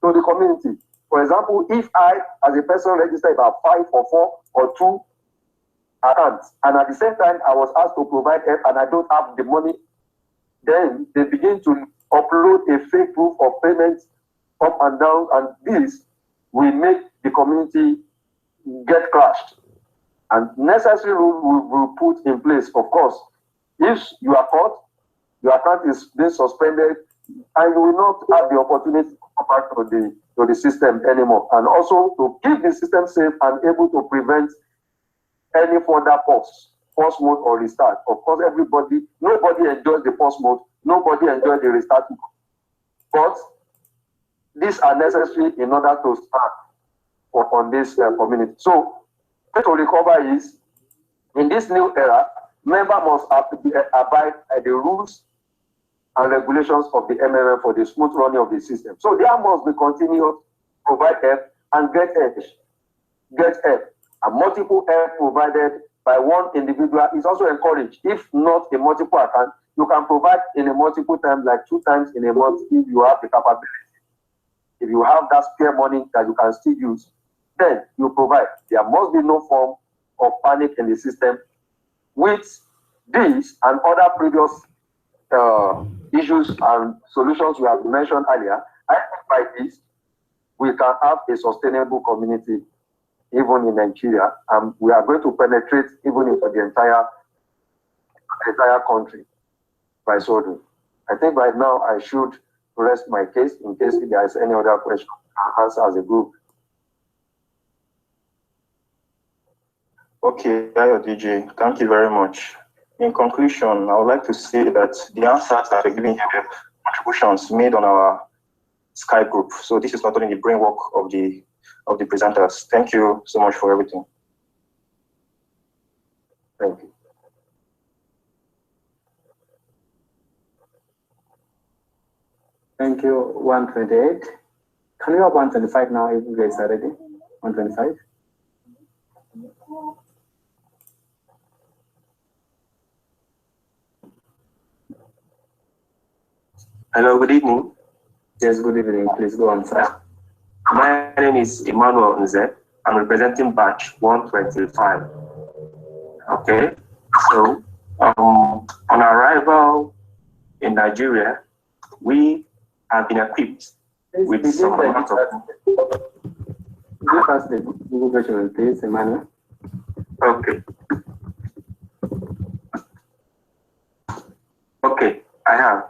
to the community. For example, if I, as a person, register about 5 or 4 or 2 accounts, and at the same time I was asked to provide help and I don't have the money, then they begin to upload a fake proof of payment up and down, and this will make the community get crushed. And necessary rules will put in place. Of course, if you are caught, your account is being suspended, and you will not have the opportunity to come back to the system anymore. And also to keep the system safe and able to prevent any further pause mode or restart. Of course, nobody enjoys the pause mode, nobody enjoys the restart mode. But these are necessary in order to start on this community. So, to recover is, in this new era, members must abide by the rules and regulations of the MMM for the smooth running of the system. So there must be continued provide help and get help. And multiple help provided by one individual is also encouraged. If not a multiple account, you can provide in a multiple time, like 2 times in a month if you have the capability. If you have that spare money that you can still use, then you provide. There must be no form of panic in the system. With this and other previous issues and solutions we have mentioned earlier, I think by this, we can have a sustainable community even in Nigeria, and we are going to penetrate even into the entire country by so doing. I think right now I should rest my case in case there is any other question to answer as a group. Okay, DJ, thank you very much. In conclusion, I would like to say that the answers that are given here are contributions made on our Skype group. So this is not only the brainwork of the presenters. Thank you so much for everything. Thank you. Thank you, 128. Can you have 125 now if you guys are ready? 125. Hello, good evening. Yes, good evening. Please go on, sir. My name is Emmanuel Nze. I'm representing batch 125. Okay, so on arrival in Nigeria, we have been equipped with some amount of. Give us the Google version, please, Emmanuel. Okay. Okay, I have.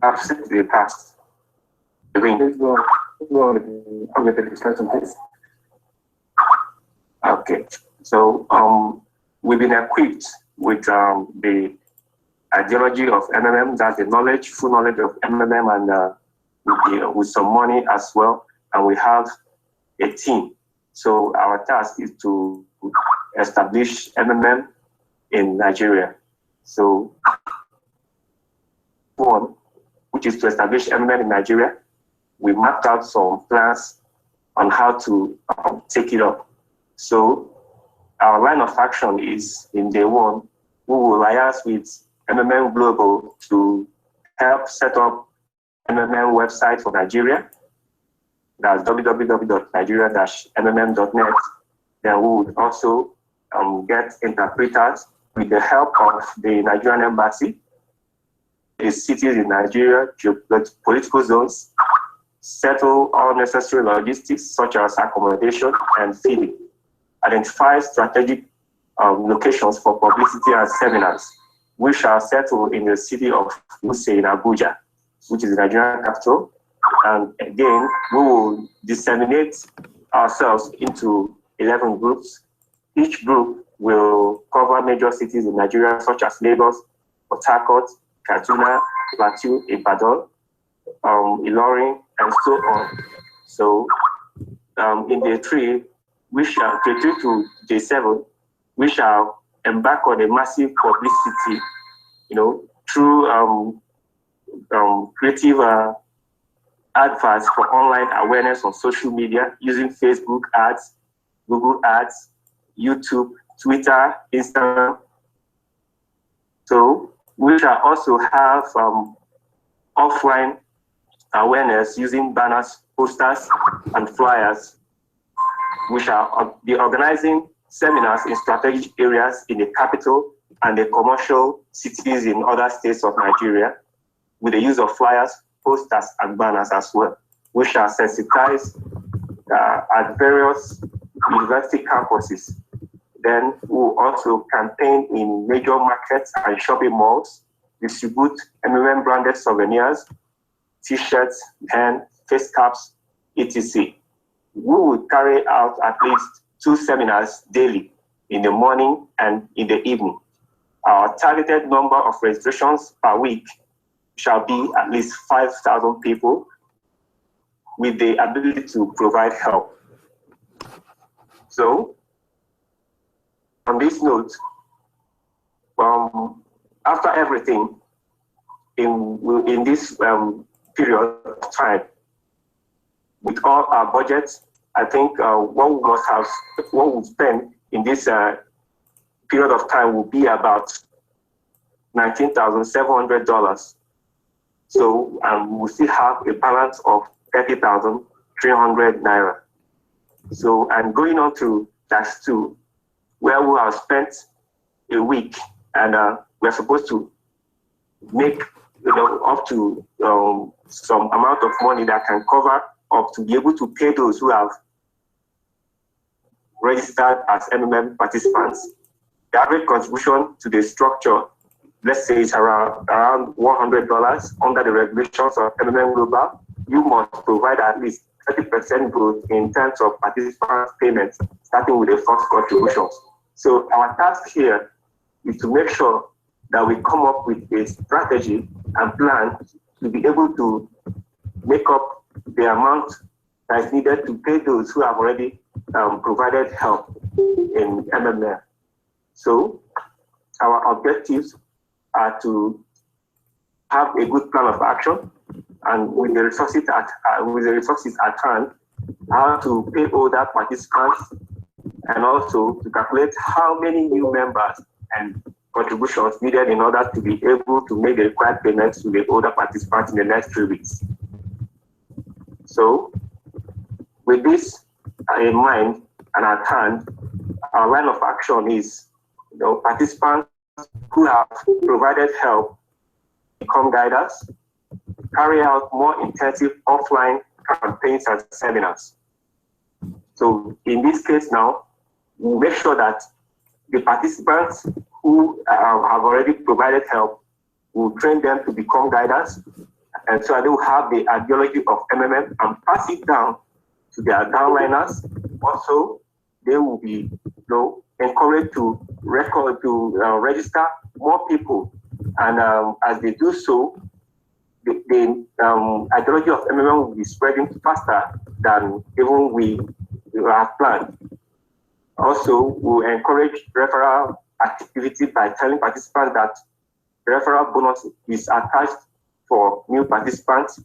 I've sent the task. Please go on with the discussion, please. Okay, so we've been equipped with the ideology of MMM, that's the knowledge, full knowledge of MMM, and with some money as well, and we have a team. So our task is to establish MMM in Nigeria. So one, which is to establish MMM in Nigeria. We mapped out some plans on how to take it up. So our line of action is in day one, we will liaise with MMM Global to help set up MMM website for Nigeria. That's www.nigeria-mmm.net. Then we would also get interpreters with the help of the Nigerian embassy, the cities in Nigeria, political zones, settle all necessary logistics such as accommodation and feeding, identify strategic locations for publicity and seminars. We shall settle in the city of Wuse in Abuja, which is the Nigerian capital. And again, we will disseminate ourselves into 11 groups. Each group will cover major cities in Nigeria, such as Lagos, Port Harcourt, Kaduna, Plateau, Ibadan, Ilorin, and so on. So in day 3, we shall, day 3 to day 7, we shall embark on a massive publicity, through creative adverts for online awareness on social media using Facebook ads, Google ads, YouTube, Twitter, Instagram. So we shall also have offline awareness using banners, posters, and flyers. We shall be organizing seminars in strategic areas in the capital and the commercial cities in other states of Nigeria with the use of flyers, posters, and banners as well. We shall sensitize at various university campuses. Then we will also campaign in major markets and shopping malls, distribute MMM branded souvenirs, t-shirts, pen, face caps, etc. We will carry out at least 2 seminars daily in the morning and in the evening. Our targeted number of registrations per week shall be at least 5,000 people with the ability to provide help. So, on this note, after everything, in this period of time, with all our budgets, I think what we spend in this period of time will be about $19,700. So we still have a balance of 30,300 naira. So I'm going on to task 2, where we have spent a week, and we're supposed to make up to some amount of money that can cover up to be able to pay those who have registered as MMM participants. The average contribution to the structure, let's say, is around $100 under the regulations of MMM Global. You must provide at least 30% growth in terms of participants' payments, starting with the first contributions. So our task here is to make sure that we come up with a strategy and plan to be able to make up the amount that is needed to pay those who have already provided help in MMM. So our objectives are to have a good plan of action, and with the resources at hand, how to pay older participants, and also to calculate how many new members and contributions needed in order to be able to make the required payments to the older participants in the next 3 weeks. So, with this in mind and at hand, our line of action is, participants who have provided help become guiders, carry out more intensive offline campaigns and seminars. So in this case now, we make sure that the participants who have already provided help, will train them to become guiders, and so they will have the ideology of MMM and pass it down to their downliners. Also, they will be encouraged to register more people, and as they do so, the ideology of MMM will be spreading faster than even we have planned. Also, we'll encourage referral activity by telling participants that referral bonus is attached for new participants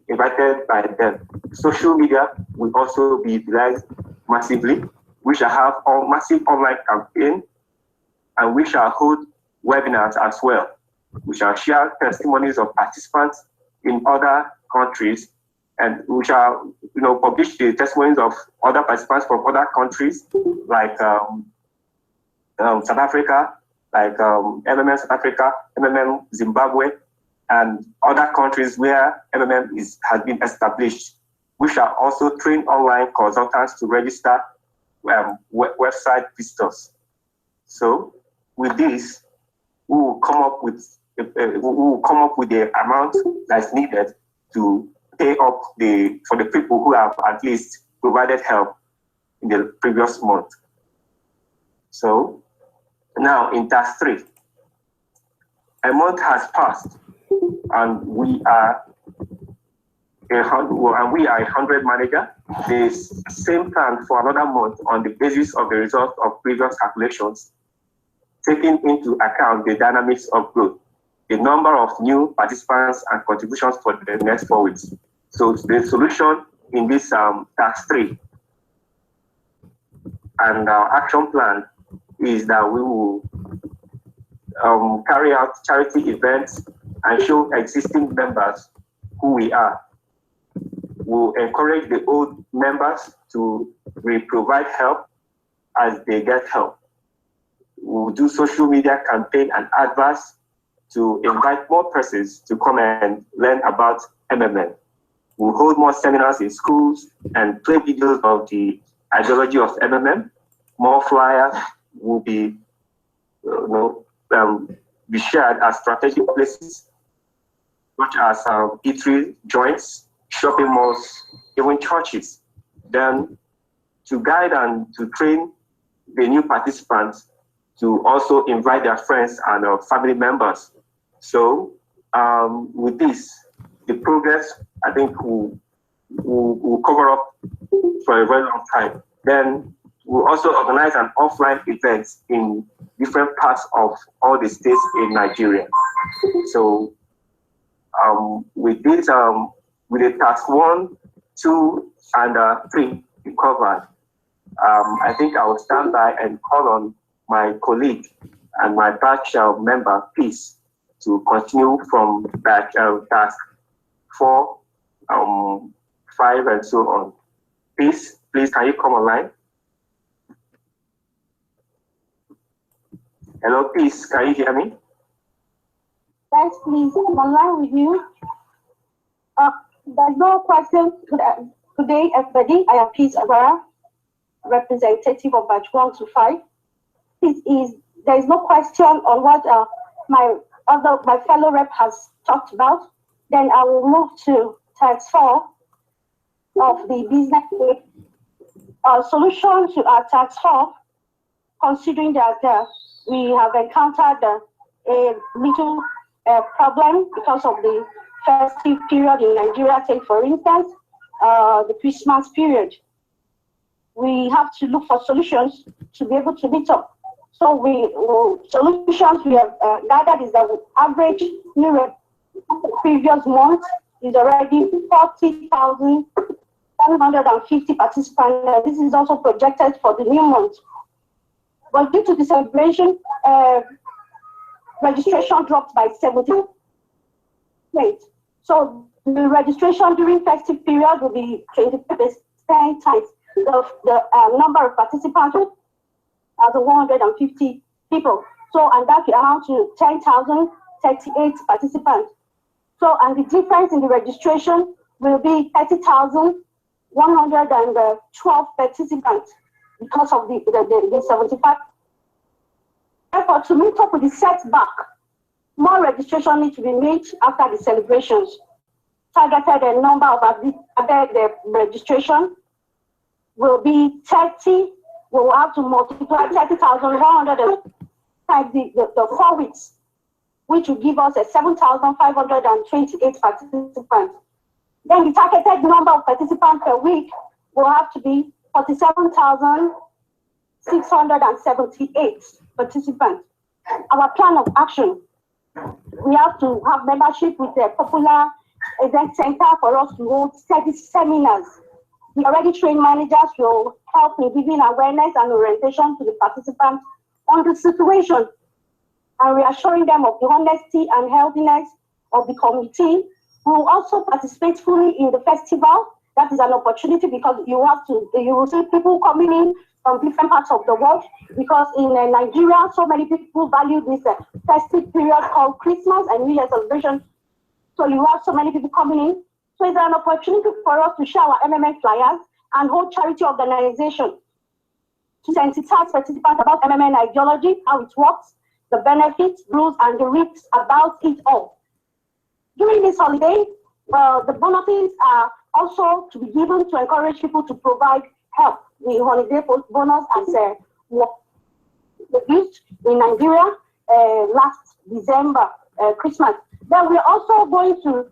invited by them. Social media will also be utilized massively. We shall have a massive online campaign, and we shall hold webinars as well. We shall share testimonies of participants in other countries, and we shall, publish the testimonies of other participants from other countries, like South Africa, like MMM South Africa, MMM Zimbabwe, and other countries where MMM has been established. We shall also train online consultants to register website visitors. So with this, we will come up with the amount that's needed to pay up for the people who have at least provided help in the previous month. So now in task 3, a month has passed, and we are a 100 manager. The same plan for another month on the basis of the results of previous calculations, taking into account the dynamics of growth, the number of new participants and contributions for the next 4 weeks. So the solution in this task 3 and our action plan is that we will carry out charity events and show existing members who we are. We'll encourage the old members to provide help as they get help. We'll do social media campaign and adverts to invite more persons to come and learn about MMM. We'll hold more seminars in schools and play videos of the ideology of MMM. More flyers will be, be shared at strategic places, such as eatery joints, shopping malls, even churches. Then to guide and to train the new participants to also invite their friends and family members. So with this, the progress, I think, will cover up for a very long time. Then we'll also organize an offline event in different parts of all the states in Nigeria. So with this, with the task 1, 2, and 3 covered, I think I will stand by and call on my colleague and my batch member, Peace, to continue from that task 4, 5, and so on. Peace, please, can you come online? Hello, Peace, can you hear me? Yes, please, I'm online with you. There's no question today, everybody. I am Peace Agara, representative of batch 1 to 5. There is no question on what my fellow rep has talked about. Then I will move to task 4 of the business solution to our task 4, considering that we have encountered a little problem because of the festive period in Nigeria. Take, for instance, the Christmas period. We have to look for solutions to be able to meet up. So solutions we have gathered is that average new previous month is already 40,150 participants. This is also projected for the new month. But due to the celebration, registration dropped by 70%. So the registration during festive period will be 20% times the number of participants as 150 people. So, and that will amount to 10,038 participants. So, and the difference in the registration will be 30,112 participants because of the 75. Therefore, to meet up with the setback, more registration needs to be made after the celebrations. Targeted a number of the registration will be 30. We will have to multiply 30,100 times the 4 weeks, which will give us a 7,528 participants. Then the targeted number of participants per week will have to be 47,678 participants. Our plan of action We have to have membership with the popular event center for us to hold study seminars. We already trained managers to help in giving awareness and orientation to the participants on the situation and reassuring them of the honesty and healthiness of the committee. We will also participate fully in the festival. That is an opportunity because you will see people coming in from different parts of the world, because in Nigeria, so many people value this festive period called Christmas and New Year celebration. So you have so many people coming in. So it's an opportunity for us to share our MMM flyers and hold charity organization to sensitize participants about MMM ideology, how it works, the benefits, rules, and the risks about it all. During this holiday, the bonuses are also to be given to encourage people to provide help. The holiday bonus as used in Nigeria last December, Christmas. Then we're also going to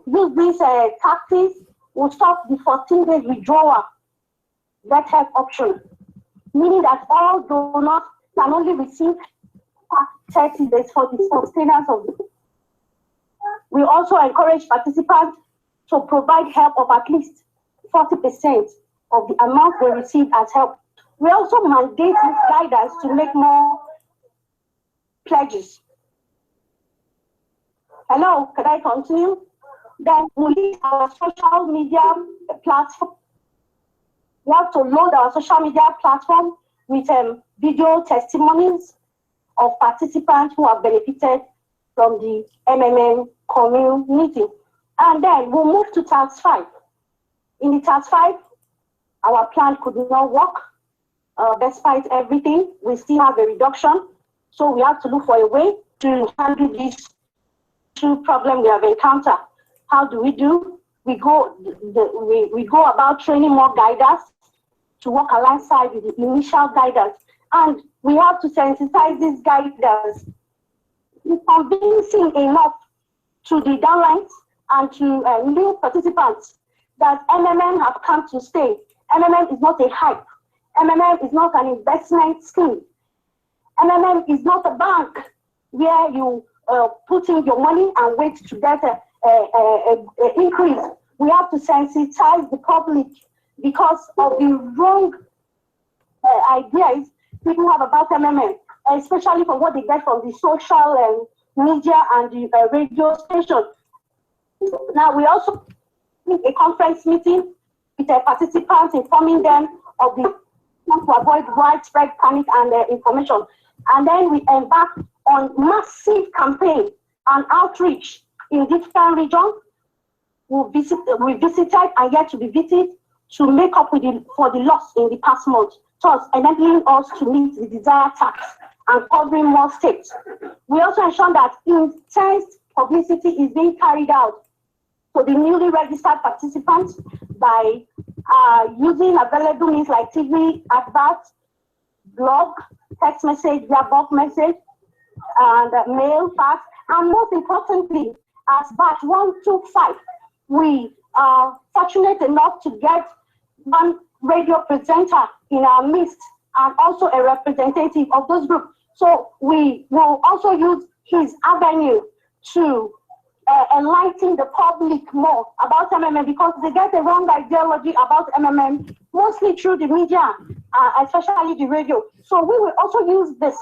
use this tactics. We'll stop the 14 days withdrawal, that help option, meaning that all donors can only receive 30 days for the sustenance of it. We also encourage participants to provide help of at least 40% of the amount they receive as help. We also mandate guidance to make more pledges. Hello, can I continue? Then we use our social media platform. We have to load our social media platform with video testimonies of participants who have benefited from the MMM community. And then we'll move to task 5. In the task 5, our plan could not work. Despite everything, we still have a reduction. So we have to look for a way to handle this problem we have encountered. How do? We go about training more guiders to work alongside with the initial guidance. And we have to sensitize these guiders, convincing enough to the downlines and to new participants that MMM have come to stay. MMM is not a hype. MMM is not an investment scheme. MMM is not a bank where you put in your money and wait to get an increase. We have to sensitize the public because of the wrong ideas people have about MMM, especially from what they get from the social media and the radio station. Now, we also make a conference meeting with the participants, informing them of the to avoid widespread panic and information. And then we embark on massive campaign and outreach in different regions. We visited and yet to be visited to make up for the loss in the past month, thus enabling us to meet the desired task and covering more states. We also ensure that intense publicity is being carried out for the newly registered participants by using available means like TV adverts, blog, text message, via bulk message, and mail, fax, and most importantly, as batch 125, we are fortunate enough to get one radio presenter in our midst and also a representative of those groups. So we will also use his avenue to enlighten the public more about MMM, because they get the wrong ideology about MMM, mostly through the media, especially the radio. So we will also use this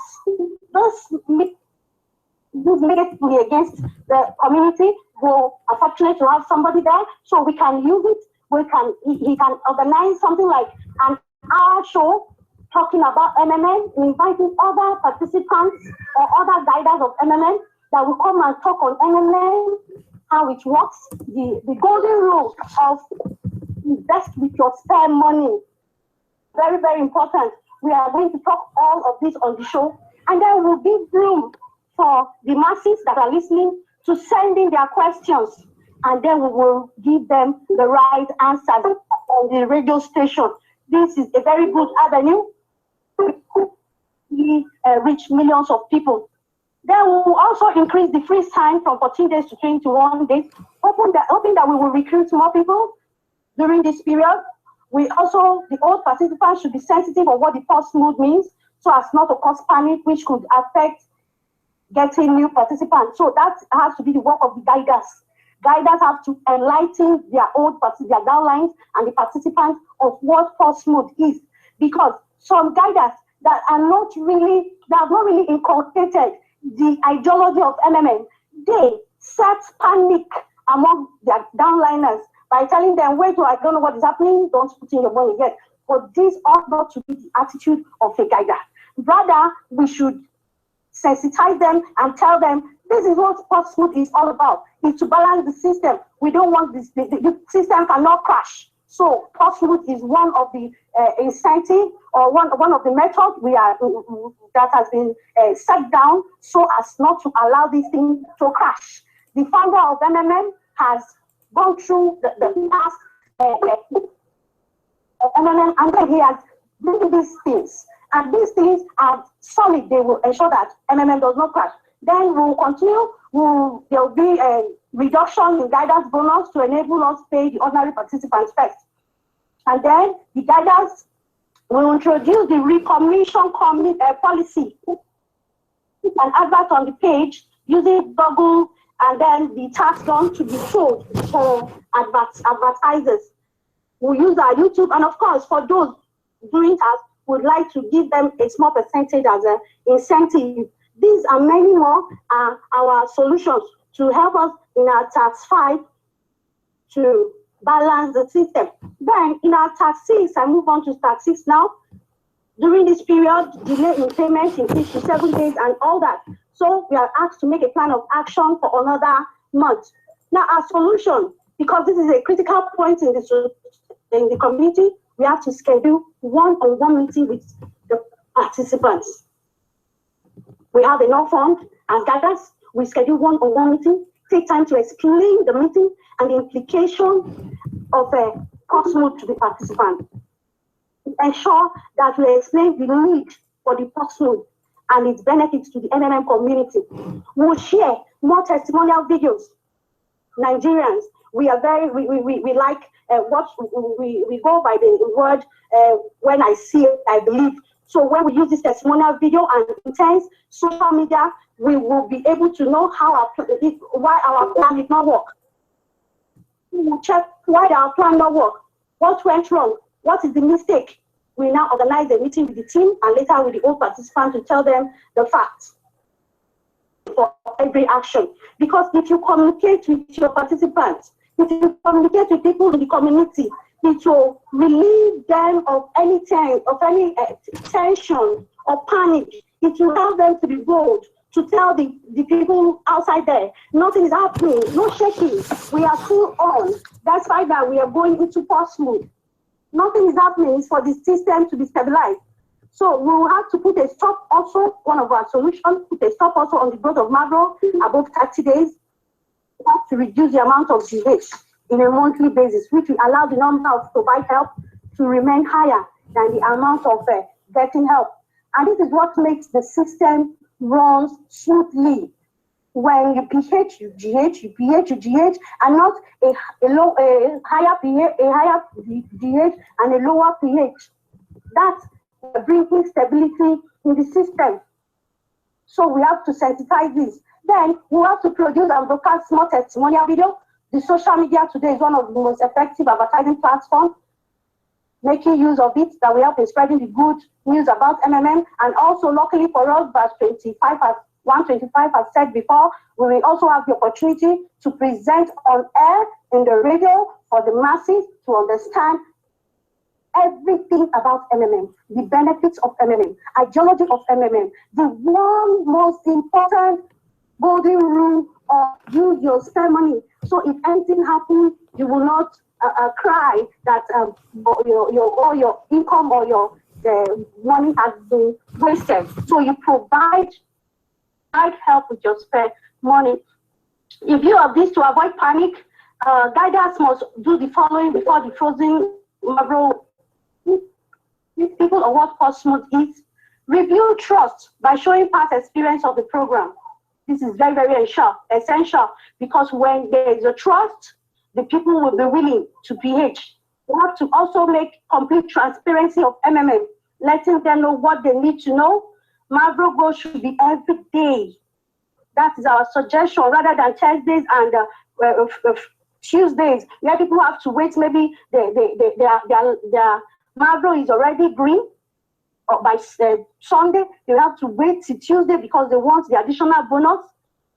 negatively against the community. We're fortunate to have somebody there, so we can use it. He can organize something like an hour show talking about MMM, inviting other participants or other guiders of MMM that will come and talk on MMM, how it works, the golden rule of invest with your spare money. Very, very important. We are going to talk all of this on the show, and then we'll give room for the masses that are listening to send in their questions, and then we will give them the right answers on the radio station. This is a very good avenue to reach millions of people. Then we will also increase the freeze time from 14 days to 21 days, hoping that we will recruit more people during this period. The old participants should be sensitive of what the pulse mode means, so as not to cause panic, which could affect getting new participants. So that has to be the work of the guiders. Guiders have to enlighten their downlines and the participants of what pulse mode is, because some guiders that have not really inculcated the ideology of MMM, they set panic among their downliners by telling them, wait, I don't know what is happening, don't put in your money yet. But this ought not to be the attitude of a guider. Rather, we should sensitize them and tell them, this is what pulse mode is all about. It's to balance the system. We don't want this, the system cannot crash. So pulse mode is one of the incentive or one of the methods that has been set down so as not to allow this thing to crash. The founder of MMM has gone through the past MMM, and then he has done these things. And these things are solid. They will ensure that MMM does not crash. Then we'll continue. There will be a reduction in guidance bonus to enable us to pay the ordinary participants first. And then the guidance will introduce the recommission policy. An advert on the page using Google and then the tax done to be sold for advertisers. We use our YouTube, and of course, for those doing tax, would like to give them a small percentage as an incentive. These and many more are our solutions to help us in our tax 5 to balance the system. Then in our tax 6, I move on to tax 6 now. During this period, delay in payment increased to 7 days and all that. So we are asked to make a plan of action for another month. Now our solution, because this is a critical point in the community, we have to schedule one-on-one meeting with the participants. We have enough funds as guiders. We schedule one-on-one meeting, take time to explain the meeting and the implication of a pulse mode to the participant. Ensure that we explain the need for the pulse mode and its benefits to the MMM community. We'll share more testimonial videos. Nigerians, we are we like what we go by the word, when I see it, I believe. So when we use this testimonial video and intense social media, we will be able to know why our plan did not work. We will check why our plan not work, what went wrong, what is the mistake. We now organize a meeting with the team and later with the old participants to tell them the facts for every action. Because if you communicate with your participants, if you communicate with people in the community, it will relieve them of any tension or panic. It will help them to be bold, to tell the people outside there, nothing is happening, no shaking, we are still on. That's why that we are going into pulse mode. Nothing is happening, it's for the system to be stabilized. So we will have to put a stop also, one of our solutions, put a stop also on the growth of Mavro above 30 days. We have to reduce the amount of GH in a monthly basis, which will allow the number of provide help to remain higher than the amount of getting help. And this is what makes the system run smoothly. When you PH, you GH, you PH, you GH, and not a higher PH, a higher GH and a lower PH. That's bringing stability in the system. So we have to sensitize this. Then we have to produce and broadcast more testimonial video. The social media today is one of the most effective advertising platforms. Making use of it that we help in spreading the good news about MMM, and also luckily for us, verse 125 has said before, we will also have the opportunity to present on air in the radio for the masses to understand everything about MMM, the benefits of MMM, ideology of MMM, the one most important golden rule of use your ceremony. So if anything happens, you will not cry that all your income or your money has been wasted. So you provide help with your spare money. In view of this, to avoid panic, guiders must do the following before the frozen Mavro people of what pulse mode is. Review trust by showing past experience of the program. This is very, very essential, because when there is a trust, the people will be willing to PH. We have to also make complete transparency of MMM, letting them know what they need to know. Mavro goals should be every day. That is our suggestion, rather than Thursdays and Tuesdays, where people have to wait. Maybe their Magro is already green, or by Sunday they have to wait till Tuesday because they want the additional bonus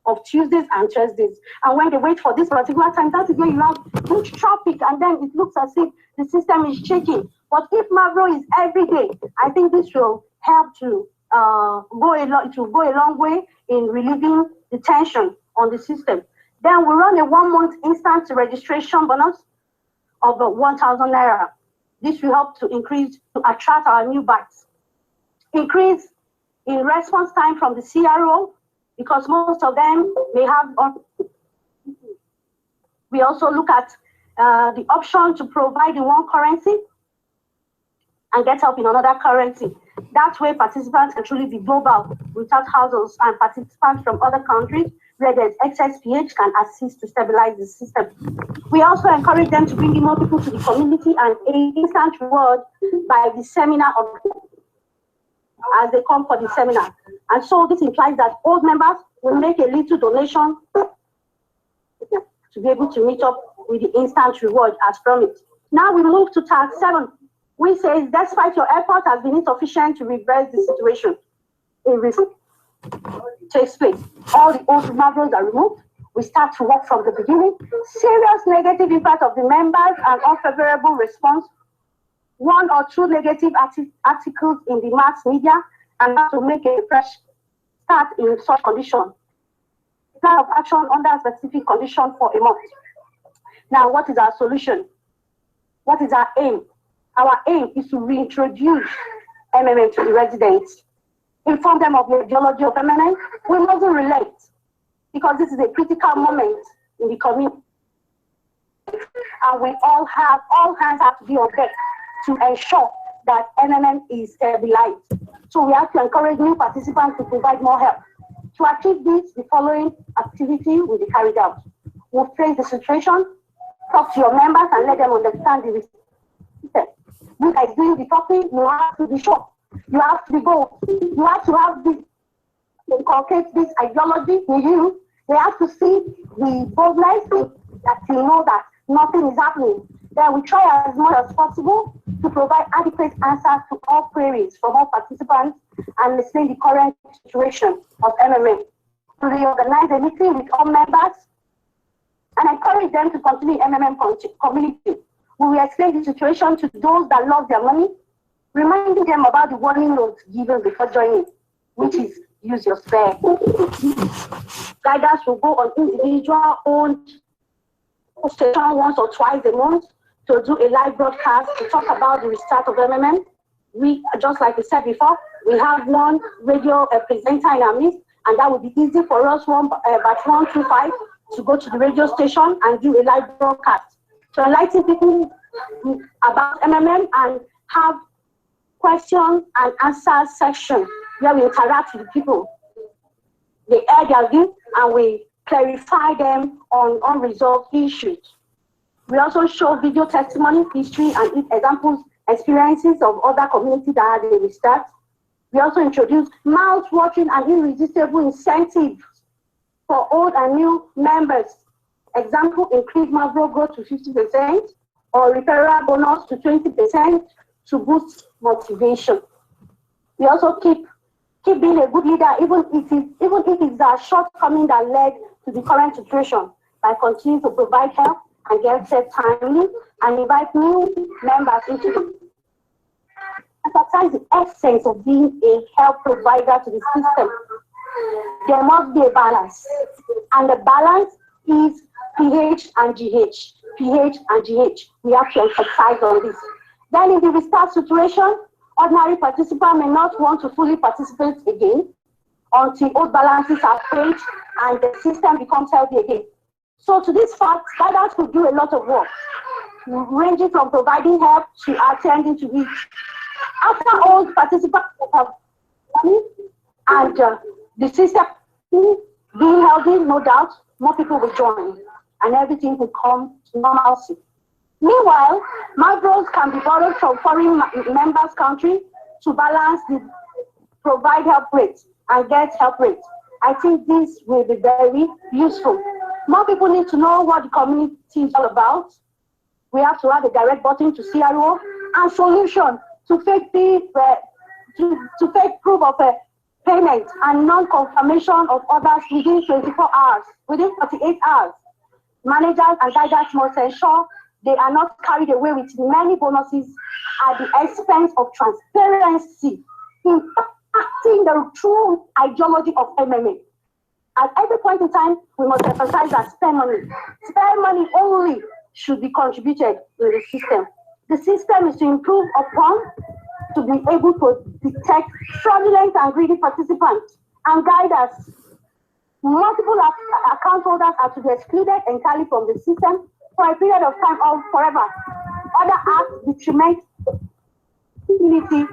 of Tuesdays and Thursdays. And when they wait for this particular time, that is when you have huge traffic, and then it looks as if the system is shaking. But if Magro is every day, I think this will help to go a long way in relieving the tension on the system. Then we run a 1 month instant registration bonus of 1,000 naira. This will help to attract our new bikes. Increase in response time from the CRO, because most of them may have. We also look at the option to provide in one currency and get help in another currency. That way, participants can truly be global without households, and participants from other countries where there's excess pH can assist to stabilize the system. We also encourage them to bring in more people to the community and an instant reward by the seminar as they come for the seminar. And so this implies that old members will make a little donation to be able to meet up with the instant reward as promised. Now we move to task 7, which says, despite your effort has been insufficient to reverse the situation, a risk takes place. All the old Magros are removed. We start to work from the beginning. Serious negative impact of the members and unfavorable response. 1 or 2 negative articles in the mass media, and how to make a fresh start in such condition. Plan of action under a specific condition for a month. Now, what is our solution? What is our aim? Our aim is to reintroduce MMM to the residents, inform them of the ideology of MMM. We mustn't relate, because this is a critical moment in the community. And we all hands have to be on deck to ensure that MMM is stabilized. So we have to encourage new participants to provide more help. To achieve this, the following activity will be carried out. We'll face the situation, talk to your members, and let them understand the system. You guys doing the talking, you have to be sure. You have to be bold. You have to have this, inculcate this ideology in you. They have to see the boldness that you know that nothing is happening. Then we try as much as possible to provide adequate answers to all queries from all participants and explain the current situation of MMM. To reorganize a meeting with all members and encourage them to continue MMM community. We will explain the situation to those that lost their money, reminding them about the warning notes given before joining, which is use your spare. Guidance will go on individual-owned station once or twice a month to do a live broadcast to talk about the restart of MMM. We, just like we said before, we have one radio presenter in our midst, and that would be easy for us, batch 125, to go to the radio station and do a live broadcast to enlighten people about MMM and have question and answer section where we interact with people. They air their view and we clarify them on unresolved issues. We also show video testimony, history, and examples, experiences of other communities that had a restart. We also introduce mouth-watering and irresistible incentives for old and new members. Example, increase Magro growth to 50% or referral bonus to 20% to boost motivation. We also keep being a good leader, even if it's a shortcoming that led to the current situation, by continuing to provide help and get set timely and invite new members into the emphasize the essence of being a help provider to the system. There must be a balance, and the balance is PH and GH. PH and GH. We have to emphasize on this. Then in the restart situation, ordinary participants may not want to fully participate again until old balances are paid and the system becomes healthy again. So to this fact, guidance could do a lot of work, ranging from providing help to attending to it. After all participants have money and the system being healthy, no doubt, more people will join and everything will come to normalcy. Meanwhile, Magros can be borrowed from foreign members' country to balance the provide help rates and get help rates. I think this will be very useful. More people need to know what the community is all about. We have to add a direct button to CRO and solution to fake to fake proof of payment and non-confirmation of orders within 24 hours, within 48 hours. Managers and guiders must ensure they are not carried away with many bonuses at the expense of transparency, impacting the true ideology of MMA. At every point in time, we must emphasize that spare money only should be contributed in the system. The system is to improve upon, to be able to detect fraudulent and greedy participants and guide us. Multiple account holders are to be excluded entirely from the system for a period of time or forever. Other acts detriment immunity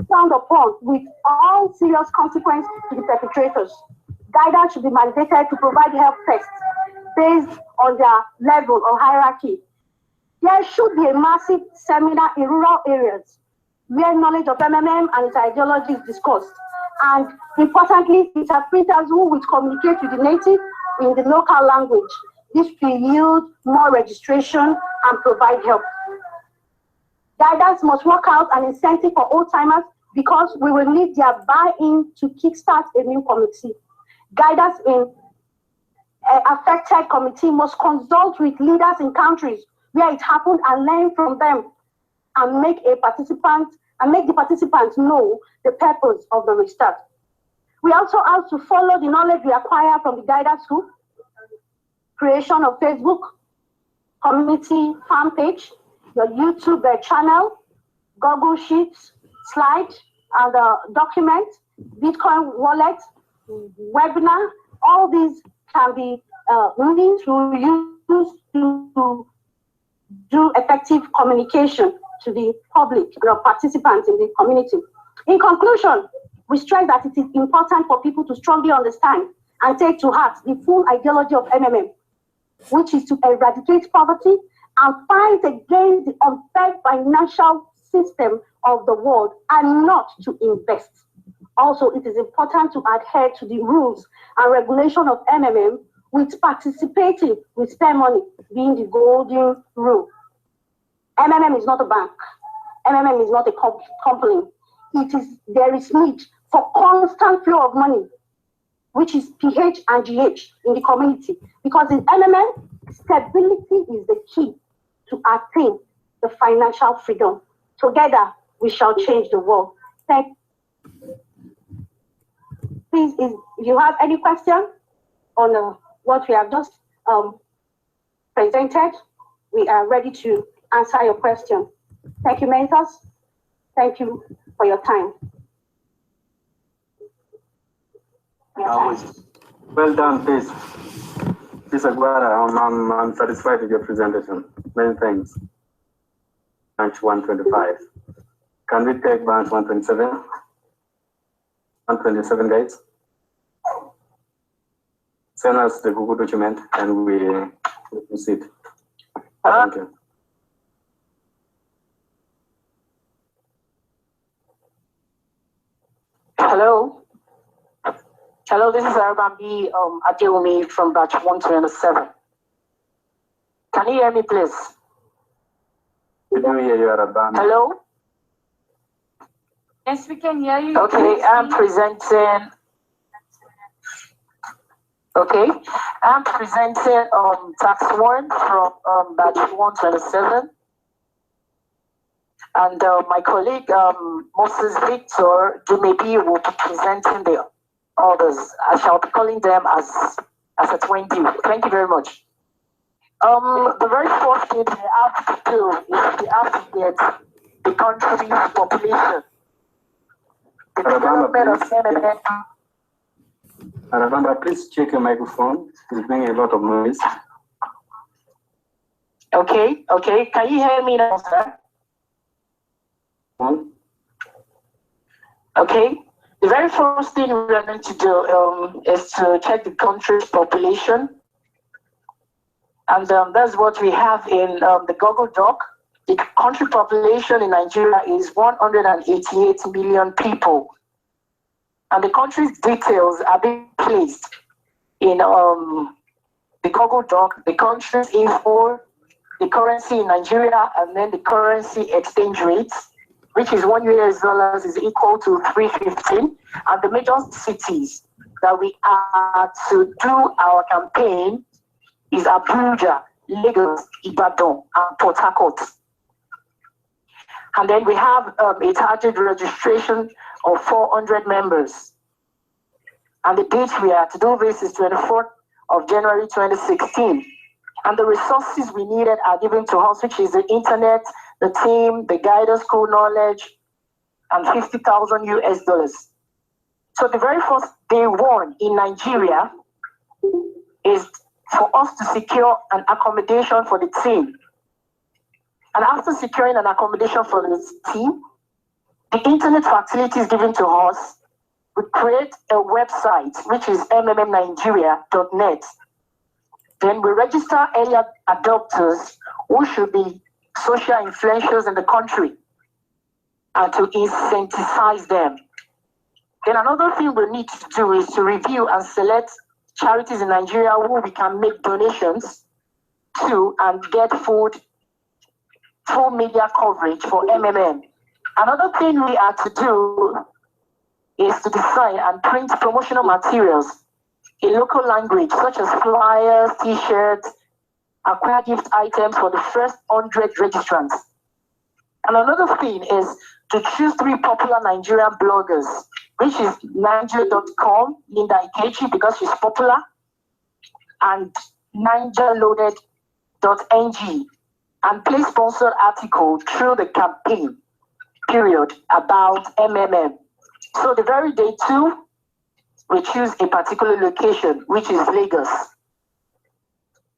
found upon with all serious consequences to the perpetrators. Guidance should be mandated to provide help tests based on their level or hierarchy. There should be a massive seminar in rural areas where knowledge of MMM and its ideology is discussed. And importantly, interpreters who will communicate with the native in the local language. This will yield more registration and provide help. Guidance must work out an incentive for old-timers because we will need their buy-in to kickstart a new committee. Guidance in affected committee must consult with leaders in countries where it happened and learn from them and make the participants know the purpose of the restart. We also have to follow the knowledge we acquire from the guidance group, creation of Facebook, community fan page, your YouTube channel, Google Sheets, slide, and document, Bitcoin wallet, webinar. All these can be means we use to do effective communication to the public, the participants in the community. In conclusion, we stress that it is important for people to strongly understand and take to heart the full ideology of MMM, which is to eradicate poverty and fight against the unfair financial system of the world and not to invest. Also, it is important to adhere to the rules and regulation of MMM, with participating with spare money being the golden rule. MMM is not a bank. MMM is not a company. There is need for constant flow of money, which is PH and GH in the community. Because in MMM, stability is the key to attain the financial freedom. Together, we shall change the world. Please, if you have any question on what we have just presented, we are ready to answer your question. Thank you, mentors. Thank you for your time. Well done, please. Ms. Aguara, I'm satisfied with your presentation. Many thanks. Branch 125. Can we take branch 127? 127, guys. Send us the Google document and we proceed. Thank you. Hello. Hello, this is Arabambi Adeomi from batch 127. Can you hear me, please? We do hear you, Arabambi. Hello? Yes, we can hear you. Okay, I'm presenting tax warrant from batch 127. And my colleague, Moses Victor Dumebi, will be presenting the others. I shall be calling them as a 20. Thank you very much. The very first thing we have to do is we have to get the country's population. The development of MMM. Arabamba, please check your microphone. It's making a lot of noise. Okay. Can you hear me now, sir? Okay. The very first thing we are going to do is to check the country's population. And that's what we have in the Google Doc. The country population in Nigeria is 188 million people. And the country's details are being placed in the Google Doc, the country's info, the currency in Nigeria, and then the currency exchange rates, which is $1 is equal to 3.15, and the major cities that we are to do our campaign is Abuja, Lagos, Ibadan, and Port Harcourt. And then we have a target registration of 400 members. And the date we are to do this is 24th of January 2016. And the resources we needed are given to us, which is the internet, the team, the guidance, school knowledge, and $50,000. So the very first day one in Nigeria is for us to secure an accommodation for the team. And after securing an accommodation for the team, the internet facilities given to us, we create a website, which is mmmnigeria.net. Then we register early adopters who should be social influencers in the country and to incentivize them. Then another thing we need to do is to review and select charities in Nigeria who we can make donations to and get full media coverage for MMM. Another thing we are to do is to design and print promotional materials in local language, such as flyers, t-shirts, acquire gift items for the first 100 registrants. And another thing is to choose 3 popular Nigerian bloggers, which is Niger.com, Linda Ikechi, because she's popular, and NigerLoaded.ng, and place sponsored article through the campaign period about MMM. So the very day 2, we choose a particular location, which is Lagos.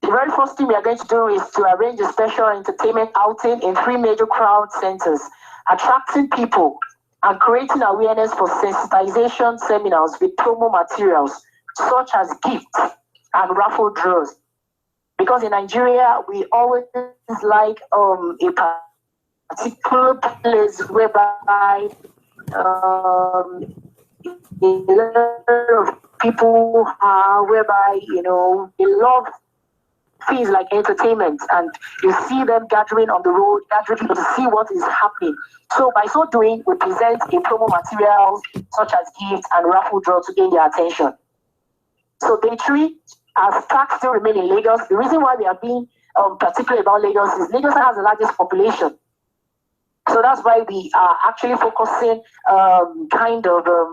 The very first thing we are going to do is to arrange a special entertainment outing in 3 major crowd centers, attracting people and creating awareness for sensitization seminars with promo materials, such as gifts and raffle draws. Because in Nigeria, we always like a particular place whereby a lot of people are, whereby, you know, they love things like entertainment, and you see them gathering on the road, gathering people to see what is happening. So by so doing, we present a promo materials such as gifts and raffle draw to gain their attention. So day 3, as tax still remain in Lagos, the reason why we are being particular about Lagos is Lagos has the largest population. So that's why we are actually focusing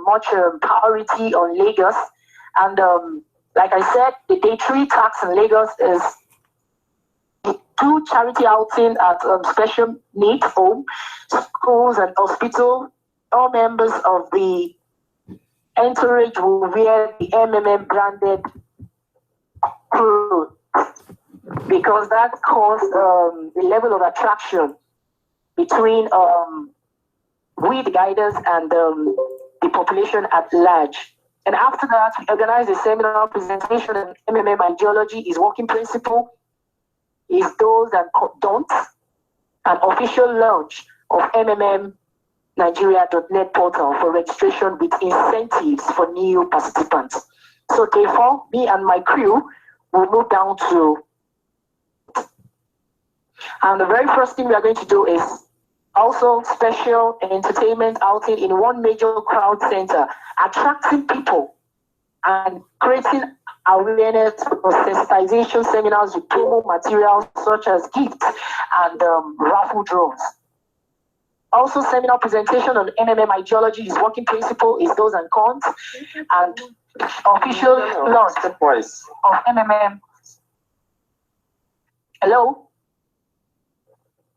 much priority on Lagos. And like I said, the day 3 tax in Lagos is 2 charity outing at special needs home, schools and hospital. All members of the entourage will wear the MMM branded clothes, because that caused a level of attraction between we, the guiders, and the population at large. And after that, we organized a seminar presentation on MMM ideology, its working principle, its do's and don'ts, an official launch of mmmnigeria.net portal for registration with incentives for new participants. So therefore, me and my crew will move down to, and the very first thing we are going to do is also special entertainment outing in 1 major crowd center, attracting people and creating awareness for sensitization seminars with promo materials such as gifts and raffle draws. Also, seminar presentation on MMM ideology, its working principle, its do's and cons, and official launch of MMM. Hello?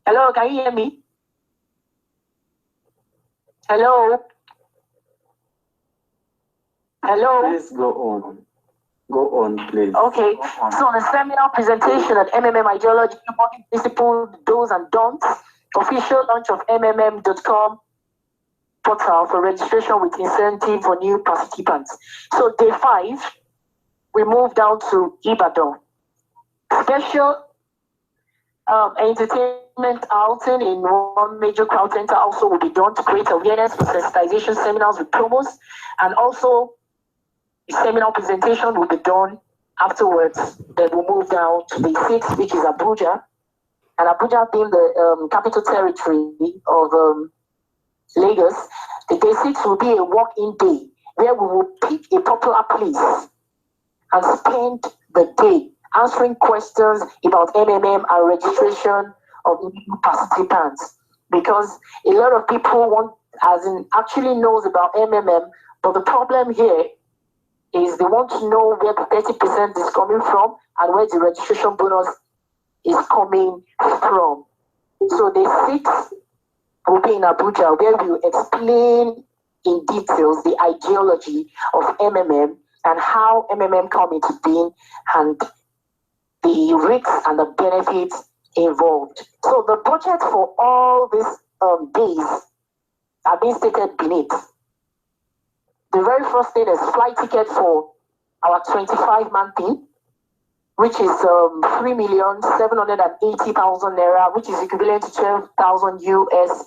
Hello, can you hear me? Hello? Hello? Please go on. Go on, please. Okay, so the seminar presentation at MMM ideology, working principle, do's and don'ts, official launch of mmm.com portal for registration with incentive for new participants. So day 5, we move down to Ibadan. Special Entertainment outing in one major crowd center also will be done to create awareness with sensitization seminars with promos, and also the seminar presentation will be done afterwards. Then we'll move down to the sixth, which is Abuja, and Abuja being the capital territory of Lagos. The day 6 will be a walk-in day where we will pick a popular place and spend the day answering questions about MMM and registration of new participants, because a lot of people actually knows about MMM, but the problem here is they want to know where the 30% is coming from and where the registration bonus is coming from. So the 6th will be in Abuja, where we will explain in details the ideology of MMM and how MMM come into being and the risks and the benefits involved. So the budget for all these days are being stated beneath. The very first thing is flight ticket for our 25-man team, which is 3,780,000 naira, which is equivalent to $12,000 US.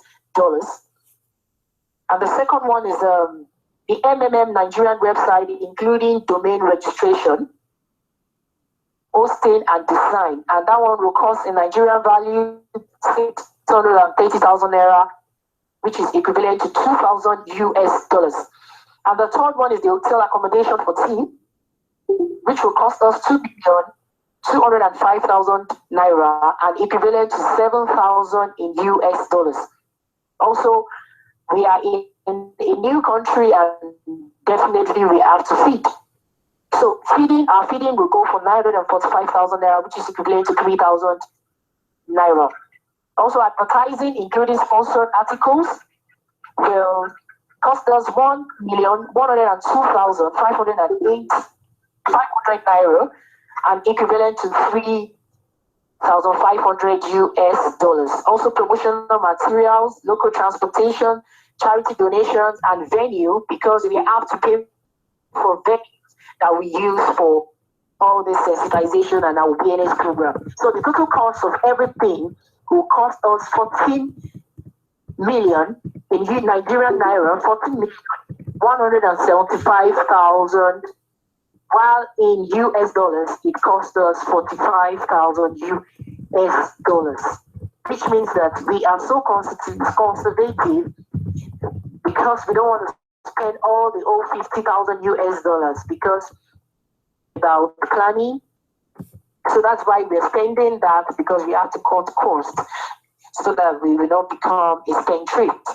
And the second one is the MMM Nigerian website, including domain registration, hosting and design, and that one will cost in Nigerian value 630,000 naira, which is equivalent to $2,000 US. And the third one is the hotel accommodation for team, which will cost us 2,205,000 naira and equivalent to 7,000 in US dollars. Also, we are in a new country and definitely we have to feed. So our feeding will go for 945,000 naira, which is equivalent to 3,000 naira. Also, advertising, including sponsored articles, will cost us 1,102,508 naira and equivalent to 3,500 US dollars. Also, promotional materials, local transportation, charity donations, and venue, because we have to pay for venues that we use for all this sensitization and awareness program. So the total cost of everything will cost us 14 million in Nigerian naira, 14,175,000, while in US dollars it cost us 45,000 US dollars, which means that we are so conservative because we don't want to spend all the old 50,000 US dollars because about planning. So that's why we're spending that, because we have to cut costs so that we will not become a spendthrift.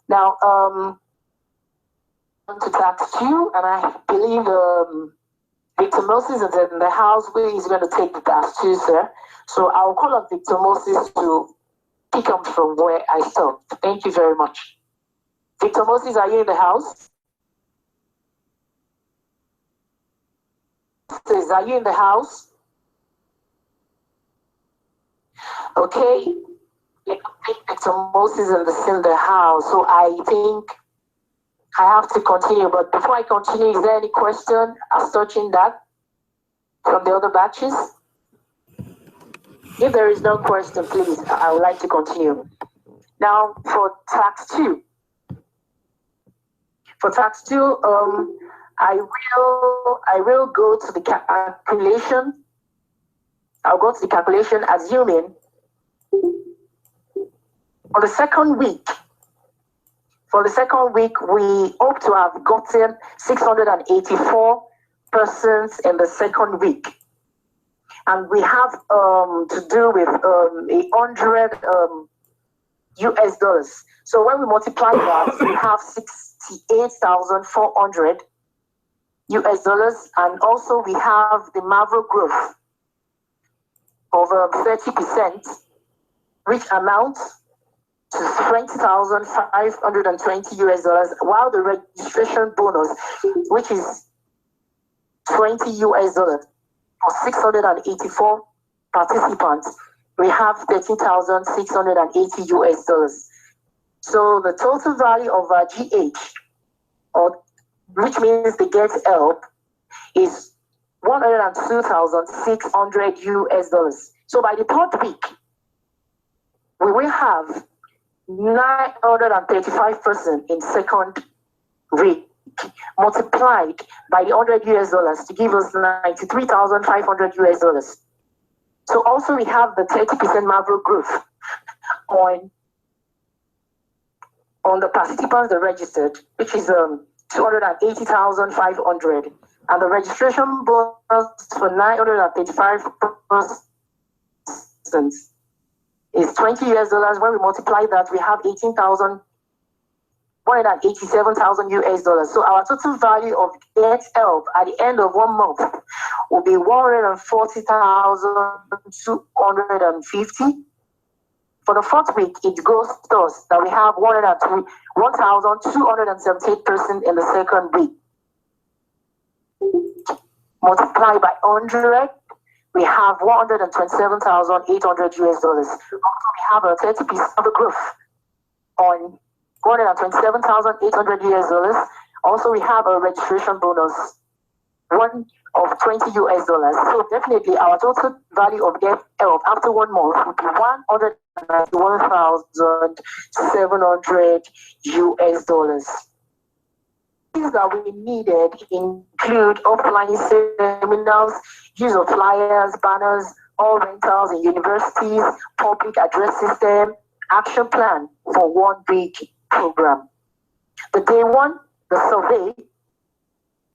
Now, on to tax 2, and I believe Victor Moses is in the house where he's going to take the tax 2, sir. So I'll call up Victor Moses to pick up from where I stopped. Thank you very much. Victor Moses, are you in the house? Are you in the house? Okay. Victor Moses is in the house, so I think I have to continue. But before I continue, is there any question as touching that from the other batches? If there is no question, please, I would like to continue. Now, for tax 2. For tax 2, I will go to the calculation. I'll go to the calculation assuming for the second week, we hope to have gotten 684 persons in the second week. And we have to do with 100 US dollars. So when we multiply that, we have 68,400 US dollars. And also we have the Mavro growth of 30%, which amounts to 20,520 US dollars, while the registration bonus, which is 20 US dollars for 684 participants, we have 13,680 US dollars. So the total value of our GH, which means the Get Help, is 102,600 US dollars. So by the third week, we will have 935% in second week multiplied by the $100 to give us 93,500 US. So also we have the 30% Marlboro growth on the participants that registered, which is 280,500, and the registration bonus for 935% is $20 US. When we multiply that, we have 187,000 US. So our total value of Get Help at the end of 1 month will be 140,250. For the fourth week, it goes to us that we have 1,278% in the second week. Multiply by 100, we have 127,800 US. Also, we have a 30% of the growth on 127,800 US. Also, we have a registration bonus, one of $20 US. So definitely our total value of Get Help after 1 month would be 191,700 US. Things that we needed include offline seminars, use of flyers, banners, all rentals in universities, public address system, action plan for 1 week program. The day 1, the survey.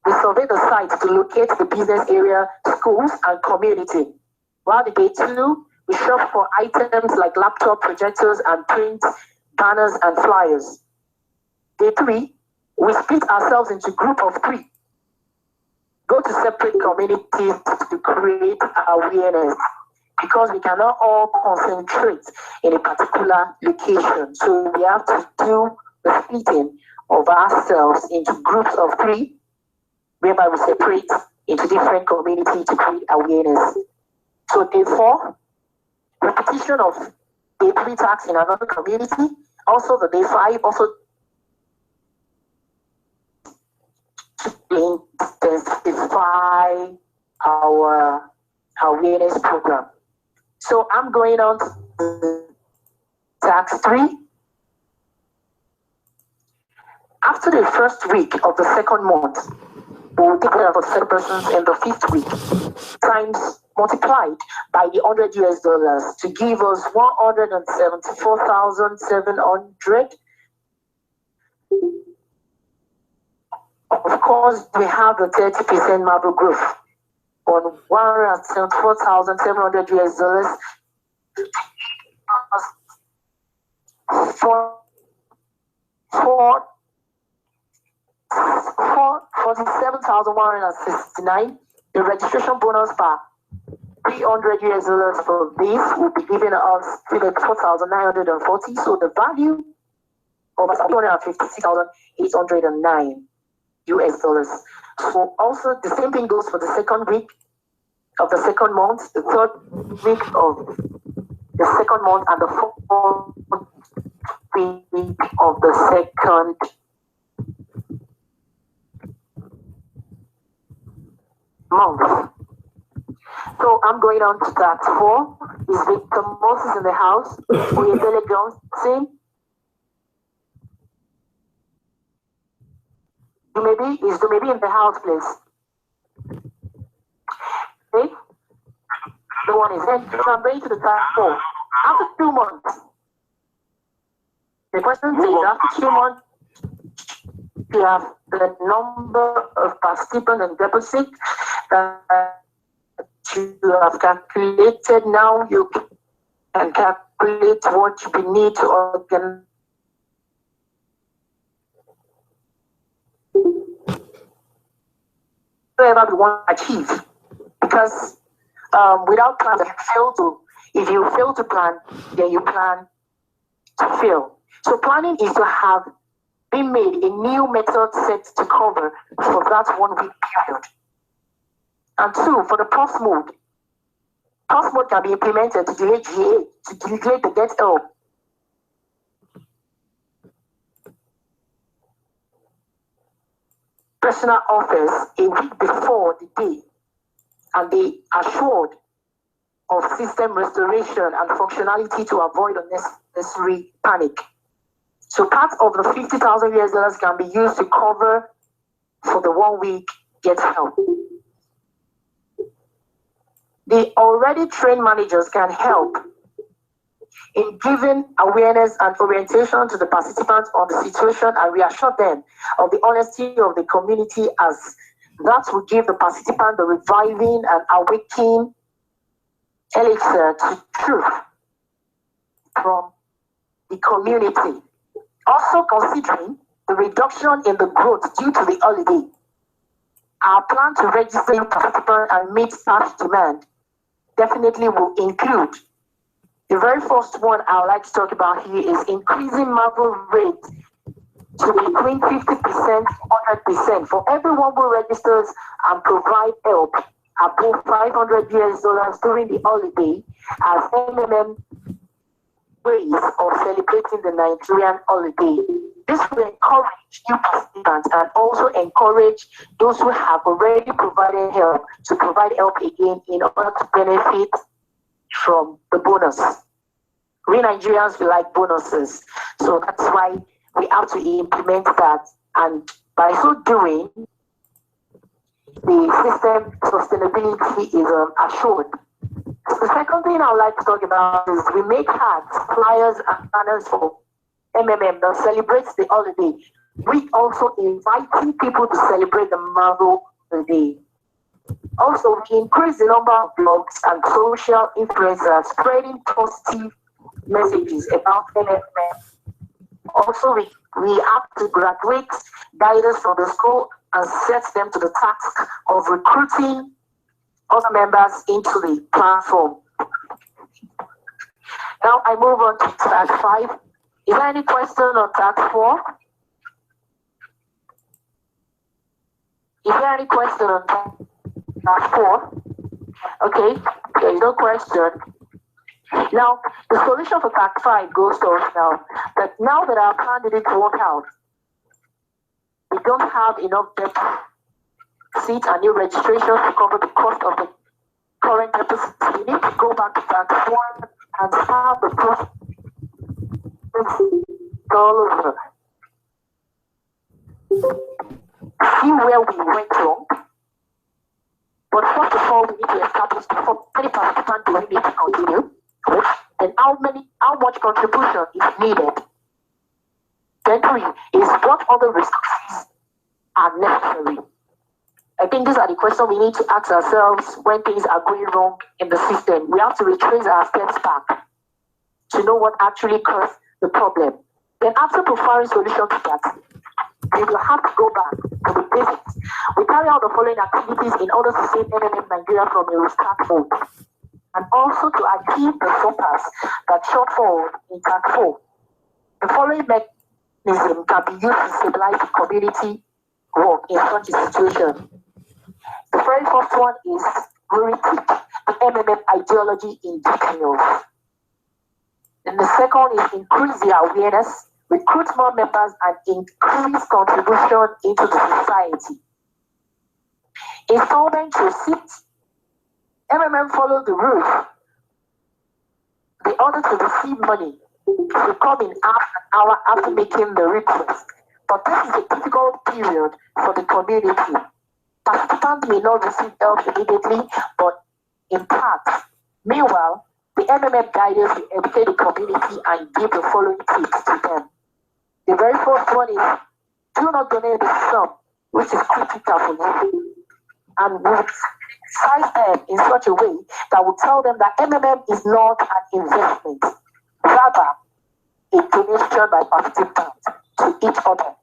We survey the site to locate the business area, schools, and community. While the day 2, we shop for items like laptop, projectors, and print, banners, and flyers. Day 3, we split ourselves into group of 3. Go to separate communities to create awareness because we cannot all concentrate in a particular location. So we have to do the splitting of ourselves into groups of 3, whereby we separate into different communities to create awareness. So day 4, repetition of day 3 tasks in another community. Also the day 5, also to intensify our awareness program. So I'm going on to task 3. After the first week of the second month, we will take care of 7 persons in the 5th week, times multiplied by the $100 US to give us 174,700. Of course, we have the 30% Marlboro growth on 174,700 US. For 47,169, the registration bonus per $300 US for this will be giving us 4,940. So the value of 256,809 US. So also the same thing goes for the second week of the second month, the third week of the second month, and the fourth week of the second month. So I'm going on to task 4. Is Victor Moses in the house? Oyedele Johnson? Is Dumebi in the house, please? Okay. The one is in. So I'm going to the task 4. After 2 months, the question is after 2 months, you have the number of participants and deposits that you have calculated. Now you can calculate what you need to organize. Whatever we want to achieve, because without plan, if you fail to plan, then you plan to fail. So planning is to have been made a new method set to cover for that 1 week period. And 2, for the pause mode can be implemented to delay GA, to delay the Get Help. Personal offers a week before the day, and they assured of system restoration and functionality to avoid unnecessary panic. So part of the $50,000 can be used to cover for the 1 week get help. The already trained managers can help in giving awareness and orientation to the participants on the situation and reassure them of the honesty of the community, as that will give the participant the reviving and awakening elixir to truth from the community. Also considering the reduction in the growth due to the holiday, our plan to register new participants and meet such demand definitely will include. The very first one I would like to talk about here is increasing marble rate to between 50% to 100% for everyone who registers and provide help above $500 during the holiday as MMM ways of celebrating the Nigerian holiday. This will encourage new participants and also encourage those who have already provided help to provide help again in order to benefit from the bonus. We Nigerians, we like bonuses. So that's why we have to implement that. And by so doing, the system sustainability is assured. The second thing I would like to talk about is we make cards, flyers, and banners for MMM that celebrates the holiday. We also inviting people to celebrate the Marble Day. Also, we increase the number of blogs and social influencers spreading positive messages about MMM. Also, we have to graduate guidance from the school and set them to the task of recruiting other members into the platform. Now I move on to track 5. Is there any question on track 4? Is there any question on track 4? Okay, there is no question. Now, the solution for track 5 goes to us now. That now that our plan didn't work out, we don't have enough depth seat and new registration to cover the cost of the current deficit. We need to go back to track 1 and have the process all over. See where we went wrong. But first of all, we need to establish how many participants do we need to continue with, and how much contribution is needed. Then 3 is what other resources are necessary. I think these are the questions we need to ask ourselves when things are going wrong in the system. We have to retrace our steps back to know what actually caused the problem. Then after providing solution to that, we will have to go back to the basics. We carry out the following activities in order to save MMM Nigeria from a restart mode, and also to achieve the focus that shortfall in track 4. The following mechanism can be used to stabilize the community work in such a situation. The very first one is re-teach the MMM ideology in detail. And the second is increase the awareness, recruit more members, and increase contribution into the society. Installment receipt. MMM follow the rule. The order to receive money will come in half an hour after making the request. But this is a difficult period for the community. Participants may not receive help immediately, but in part. Meanwhile, the MMM guidance will educate the community and give the following tips to them. The very first one is, do not donate the sum, which is critical for you, and will size them in such a way that will tell them that MMM is not an investment, rather a donation by participants to each other.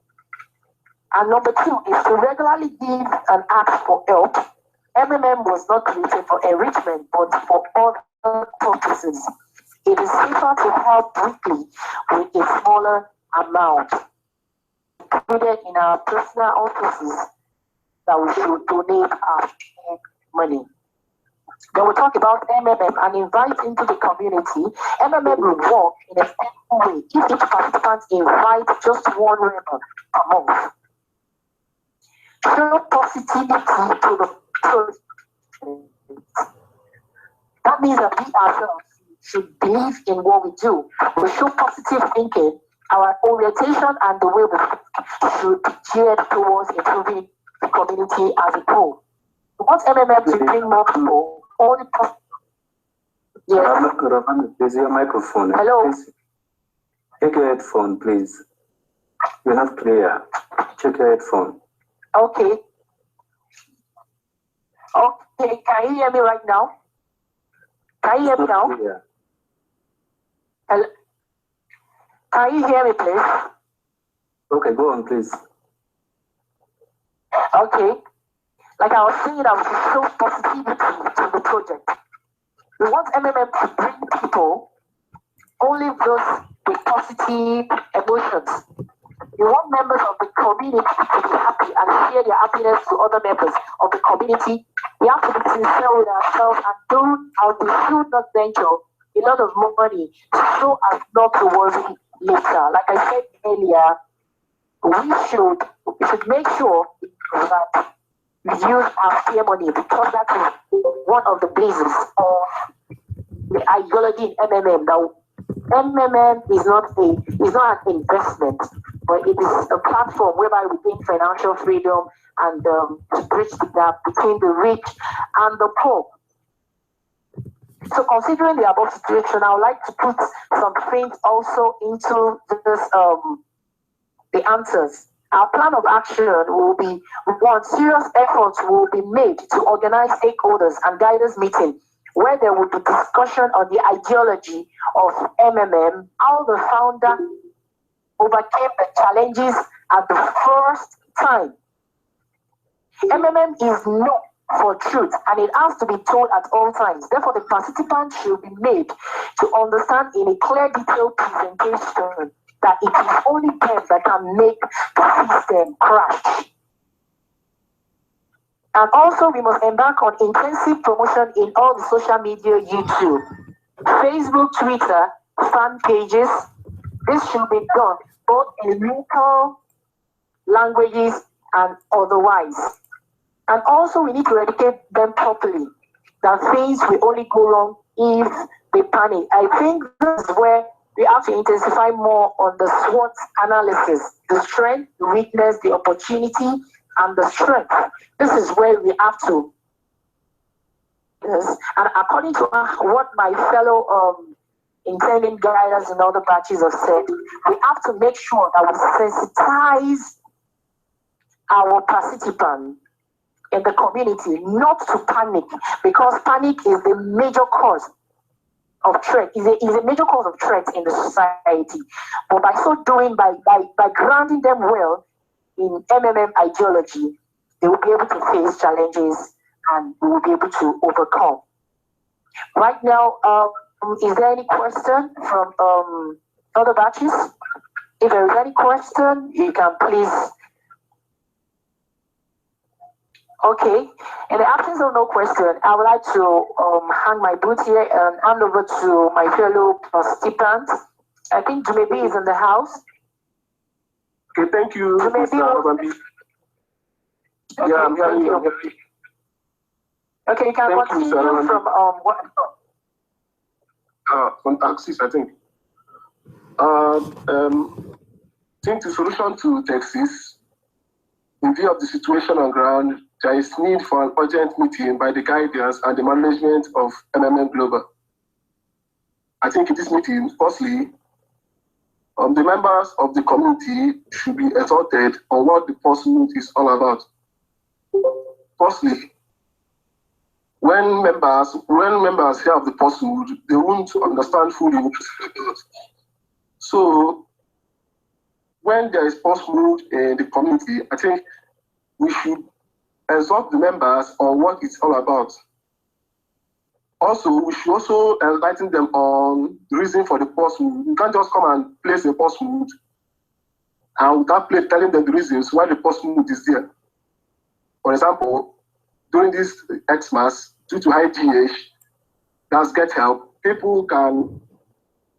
And number 2 is to regularly give and ask for help. MMM was not created for enrichment, but for other purposes. It is safer to help weekly with a smaller amount, included in our personal offices, that we should donate our money. Then we'll talk about MMM and invite into the community. MMM will work in a simple way if each participant invite just one member per month. Show positivity to the That means that we ourselves should believe in what we do. We show positive thinking. Our orientation and the way we should be geared towards improving the community as a whole. We want MMM to bring more people. Only yes. Please, your microphone. Hello. Please. Check your headphone, please. You're not clear. Check your headphone. Okay. Okay, can you hear me right now? Can you hear me now? Clear. Hello? Can you hear me, please? Okay, go on, please. Okay. Like I was saying, I was to show positivity to the project. We want MMM to bring people, only those with positive emotions. We want members of the community to be happy and share their happiness to other members of the community. We have to be sincere with ourselves and we should not venture a lot of money so as not to worry later. Like I said earlier, we should make sure that we use our fair money, because that is one of the bases of the ideology in MMM. Now, MMM is not an investment, but it is a platform whereby we gain financial freedom and to bridge the gap between the rich and the poor. So considering the above situation, I would like to put some things also into this, the answers. Our plan of action will be, one, serious efforts will be made to organize stakeholders and guidance meeting where there will be discussion on the ideology of MMM, how the founder overcame the challenges at the first time. MMM is known for truth and it has to be told at all times. Therefore, the participants should be made to understand in a clear, detailed presentation that it is only them that can make the system crash. And also, we must embark on intensive promotion in all the social media, YouTube, Facebook, Twitter, fan pages. This should be done both in local languages and otherwise. And also, we need to educate them properly that things will only go wrong if they panic. I think this is where we have to intensify more on the SWOT analysis, the strength, the weakness, the opportunity, and the strength. This is where we have to. Yes. And according to what my fellow intending guiders in other batches have said, we have to make sure that we sensitize our participants in the community not to panic, because panic is the major cause of threat, is a major cause of threat in the society. But by so doing, by grounding them well in MMM ideology, they will be able to face challenges and we will be able to overcome. Right now, is there any question from other batches? If there is any question, you can please. Okay, in the absence of no question, I would like to hang my boots here and hand over to my fellow participants. I think Jumebi is in the house. Okay, thank you. Jumebi, yeah, I'm hearing you. Okay, you can Thank continue you, from what? From Axis, I think. I think the solution to Texas, in view of the situation on ground, there is need for an urgent meeting by the guidance and the management of MMM Global. I think in this meeting, firstly, the members of the community should be exhorted on what the pursuit is all about. Firstly, when members hear of the pursuit, they won't understand fully what it's about. So, when there is pursuit in the community, I think we should exhort the members on what it's all about. Also, we should also enlighten them on the reason for the pursuit. You can't just come and place a pursuit and without telling them the reasons why the pursuit is there. For example, during this Xmas, due to high GH, that's Get Help, people can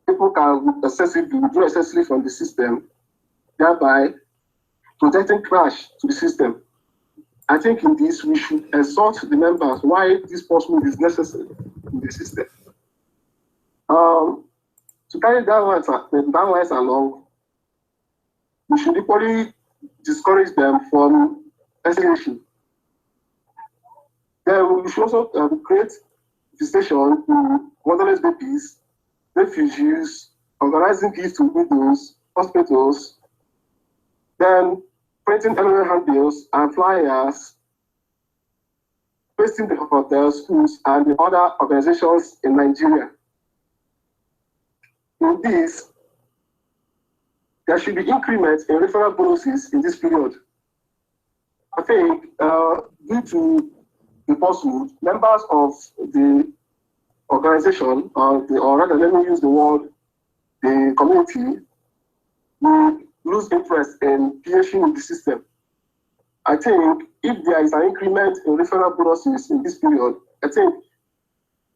withdraw excessively from the system, thereby projecting crash to the system. I think in this, we should exhort the members why this pursuit is necessary. in the system. To carry that lines along, we should equally discourage them from escalation. Then we should also create visitation to motherless babies, refugees, organizing gifts to widows, hospitals, then printing annual handbills and flyers, pasting the hotels, schools, and the other organizations in Nigeria. In this, there should be increments in referral bonuses in this period. I think due to the pursuit, members of the organization, or rather, let me use the word, the community, will lose interest in PhD in the system. I think if there is an increment in referral bonuses in this period, I think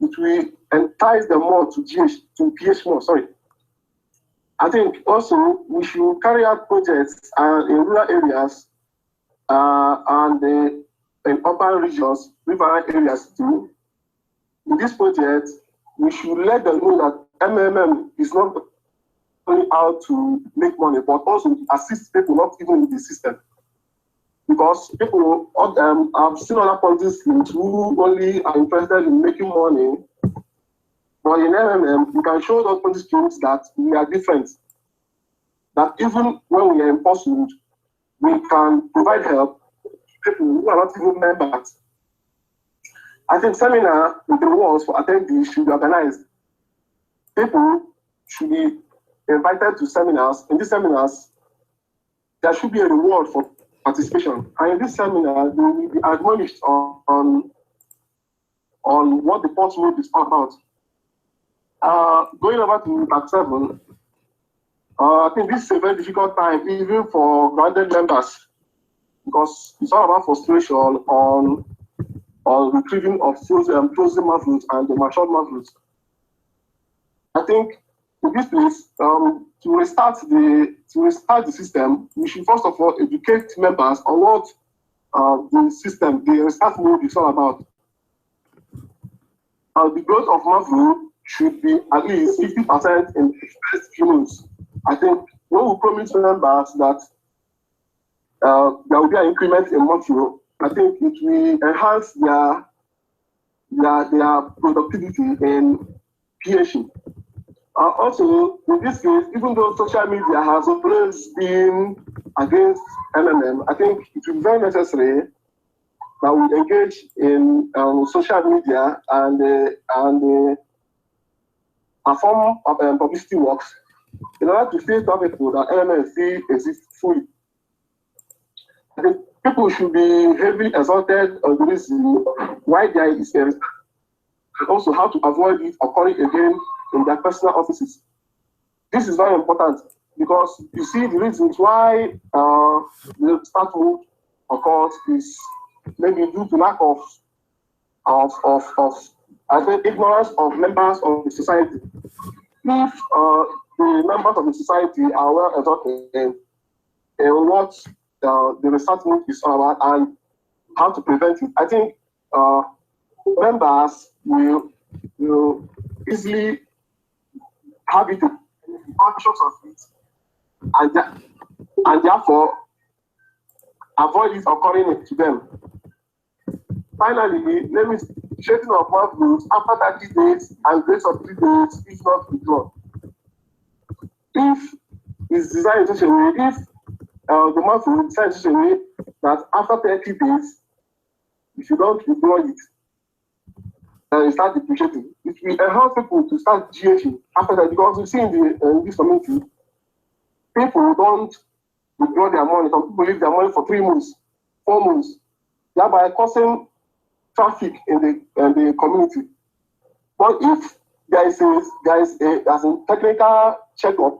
it will entice them more to PH more, sorry. I think also we should carry out projects in rural areas and in urban regions, river areas too. In this project, we should let them know that MMM is not only out to make money, but also to assist people not even in the system. Because people, I've seen other policies who only are interested in making money. But in MMM, we can show those policy schemes that we are different. That even when we are in pursuit, we can provide help to people who are not even members. I think seminar with the rewards for attendees should be organized. People should be invited to seminars. In these seminars, there should be a reward for participation. And in this seminar, they will be admonished on what the pursuit is all about. Going over to part 7, I think this is a very difficult time, even for grounded members, because it's all about frustration on retrieving of frozen mouthfuls and the matured mouthfuls. I think in this place, to restart the system, we should first of all educate members on what the system, the restart mode is all about. The growth of mouthful should be at least 50% in the first few months. I think when we promise members that there will be an increment in mouthful, I think it will enhance their productivity in PhD. Also, in this case, even though social media has always been against MMM, I think it will be very necessary that we engage in social media and perform publicity works in order to say to people that MMM still exists fully. I think people should be heavily exalted on the reason why there is a risk, and also how to avoid it occurring again in their personal offices. This is very important because you see the reasons why the start mode occurs is maybe due to lack of I think ignorance of members of the society. If the members of the society are well educated in what the restart mode is all about and how to prevent it, I think members will easily have it, conscious of it, and therefore avoid it occurring to them. Finally, let me shading of mouthfuls after 30 days and grace of 3 days is not withdrawn. If it's designed in such a way, if the mouthful is designed in such a way that after 30 days, if you don't withdraw it, and you start depreciating, it will enhance people to start GHing after that, because you see in this community, people don't withdraw their money. Some people leave their money for 3 months, 4 months, thereby causing traffic in the community. But if there is a technical checkup,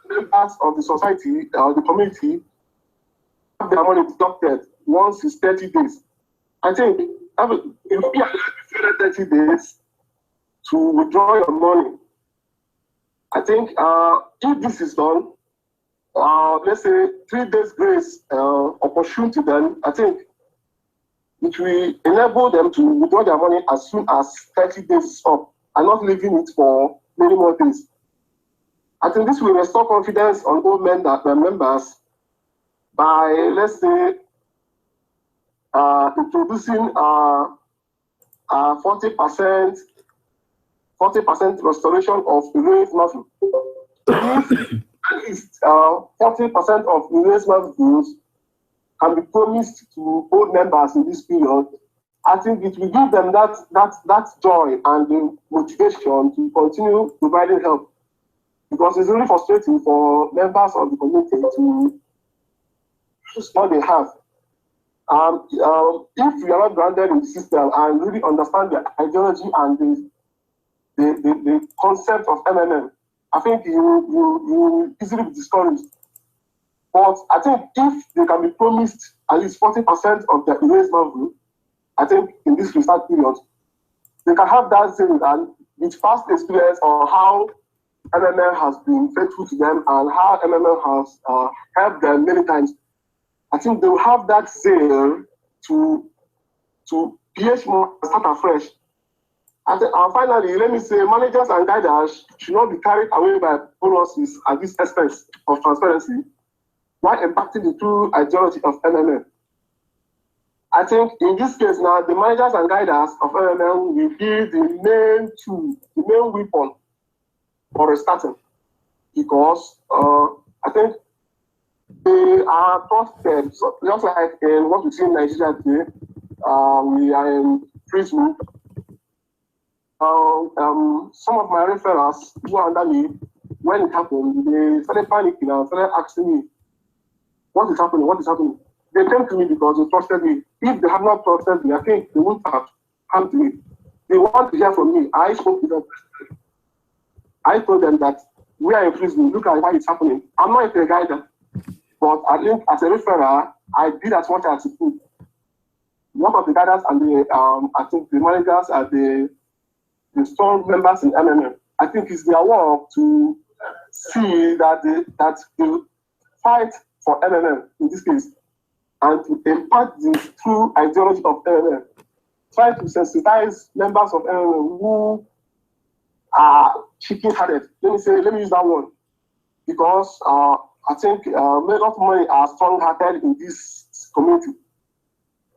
members of the society or the community have their money deducted once it's 30 days. I think if you are 30 days to withdraw your money, I think if this is done, let's say 3 days grace opportunity, then I think which will enable them to withdraw their money as soon as 30 days is up and not leaving it for many more days. I think this will restore confidence on all members by, let's say, introducing 40% restoration of erased margin. If at least 40% of erased margins can be promised to old members in this period, I think it will give them that joy and the motivation to continue providing help. Because it's really frustrating for members of the community to use what they have. If you are not grounded in the system and really understand the ideology and the concept of MMM, I think you will easily be discouraged. But I think if they can be promised at least 40% of the erased value, I think in this restart period, they can have that zeal and with past experience on how MMM has been faithful to them and how MMM has helped them many times. I think they will have that zeal to PH more and start afresh. And finally, let me say, managers and guiders should not be carried away by bonuses at this expense of transparency while impacting the true ideology of MMM. I think in this case now, the managers and guiders of MMM will be the main tool, the main weapon for restarting, because I think they are trusted, so just like in what we see in Nigeria today, we are in prison. Some of my referrals who are under me, when it happened, they started panicking and started asking me, what is happening? What is happening? They came to me because they trusted me. If they have not trusted me, I think they wouldn't have come to me. They want to hear from me. I spoke to them. I told them that we are in prison. Look at why it's happening. I'm not a guider, but I think as a referrer, I did as much as I could. One of the guiders and the I think the managers are the strong members in MMM. I think it's their work to see that they fight for MMM in this case, and to impart the true ideology of MMM. Try to sensitize members of MMM who are chicken-headed. Let me use that one, because I think many of many are strong-hearted in this community,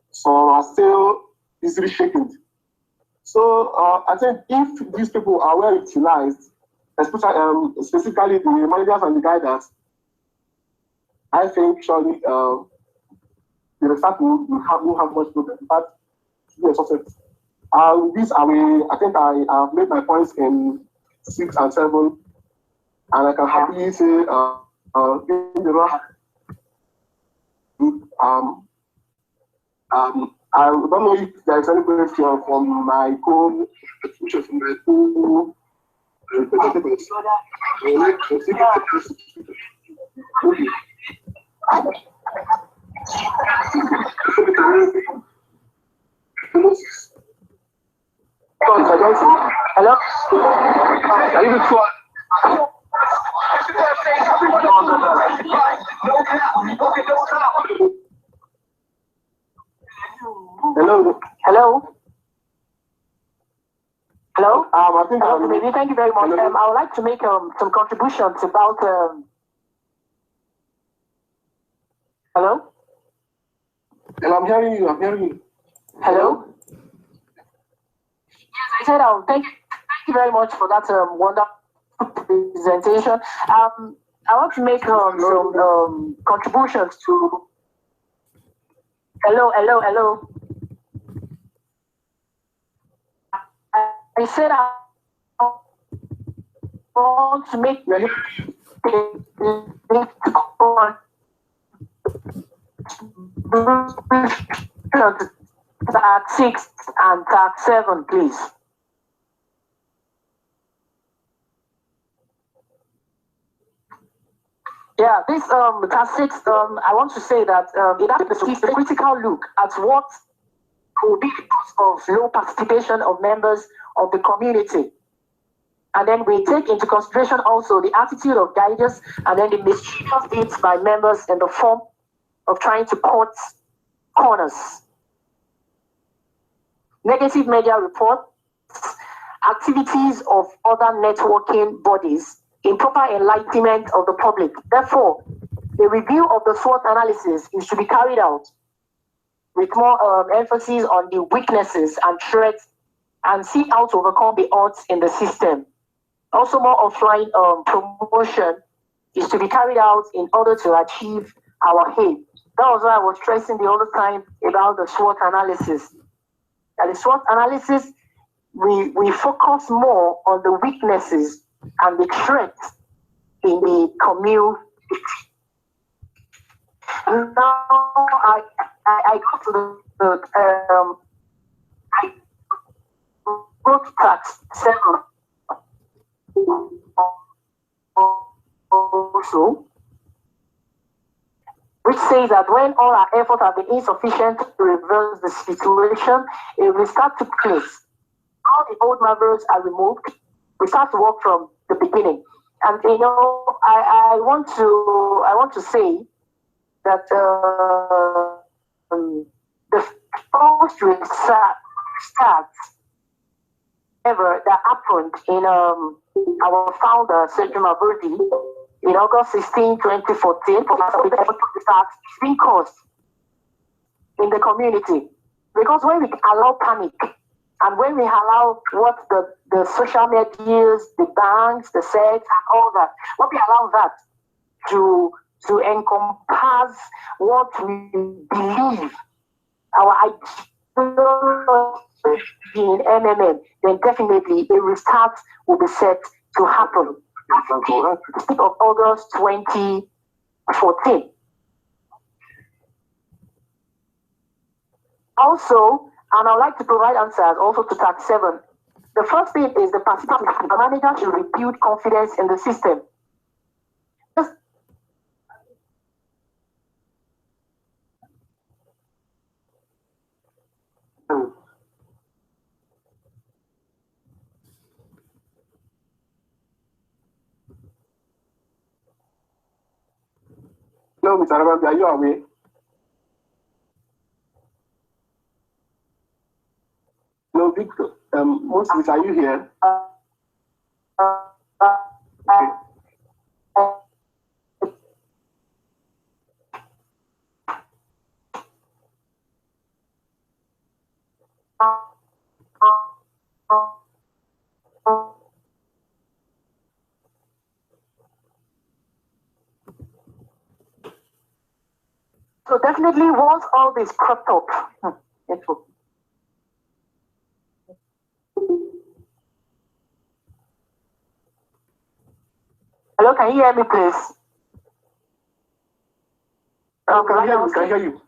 so are still easily shaken. So I think if these people are well utilized, especially specifically the managers and the guiders, I think surely the restart will have much problem. But yes, these are I think I have made my points in 6 and 7, and I can happily say in the I don't know if there is any question from my co-representatives from my co-representatives. Hello? Are you sure? Hello. Hello? Hello? I think maybe. Thank you very much. I would like to make some contributions about hello? Hello, I'm hearing you. Hello? Yes, I said thank you very much for that wonderful presentation. I want to make some contributions to hello. I said I want to make Tax 6 and Tax 7, please. Yeah, this Tax 6, I want to say that it has a critical look at what will be the cause of low participation of members of the community. And then we take into consideration also the attitude of guiders and then the mischievous deeds by members in the form of trying to cut corners. negative media reports, activities of other networking bodies, improper enlightenment of the public. Therefore, the review of the SWOT analysis is to be carried out with more emphasis on the weaknesses and threats and see how to overcome the odds in the system. Also, more offline promotion is to be carried out in order to achieve our aim. That was why I was stressing the other time about the SWOT analysis. And the SWOT analysis, we focus more on the weaknesses and the threats in the community. Now I go to I go to tax 7 also, which says that when all our efforts have been insufficient to reverse the situation, a restart took place. All the old marvels are removed. We start to work from the beginning. And you know, I want to say that the first restart ever that happened in our founder, Sergio Mavrodi, in August 16, 2014, it's being caused in the community. Because when we allow panic and when we allow what the social medias, the banks, the SEC, and all that, when we allow that to encompass what we believe, our ideology in MMM, then definitely a restart will be set to happen. 6th of August 2014. Also, and I'd like to provide answers also to tax 7. The first thing is the manager should rebuild confidence in the system. Hello, Mr. Arabambi, are you away? No, Victor. Moses, are you here? Okay. So definitely once all this cropped up, hello, can you hear me, please? Can hear you.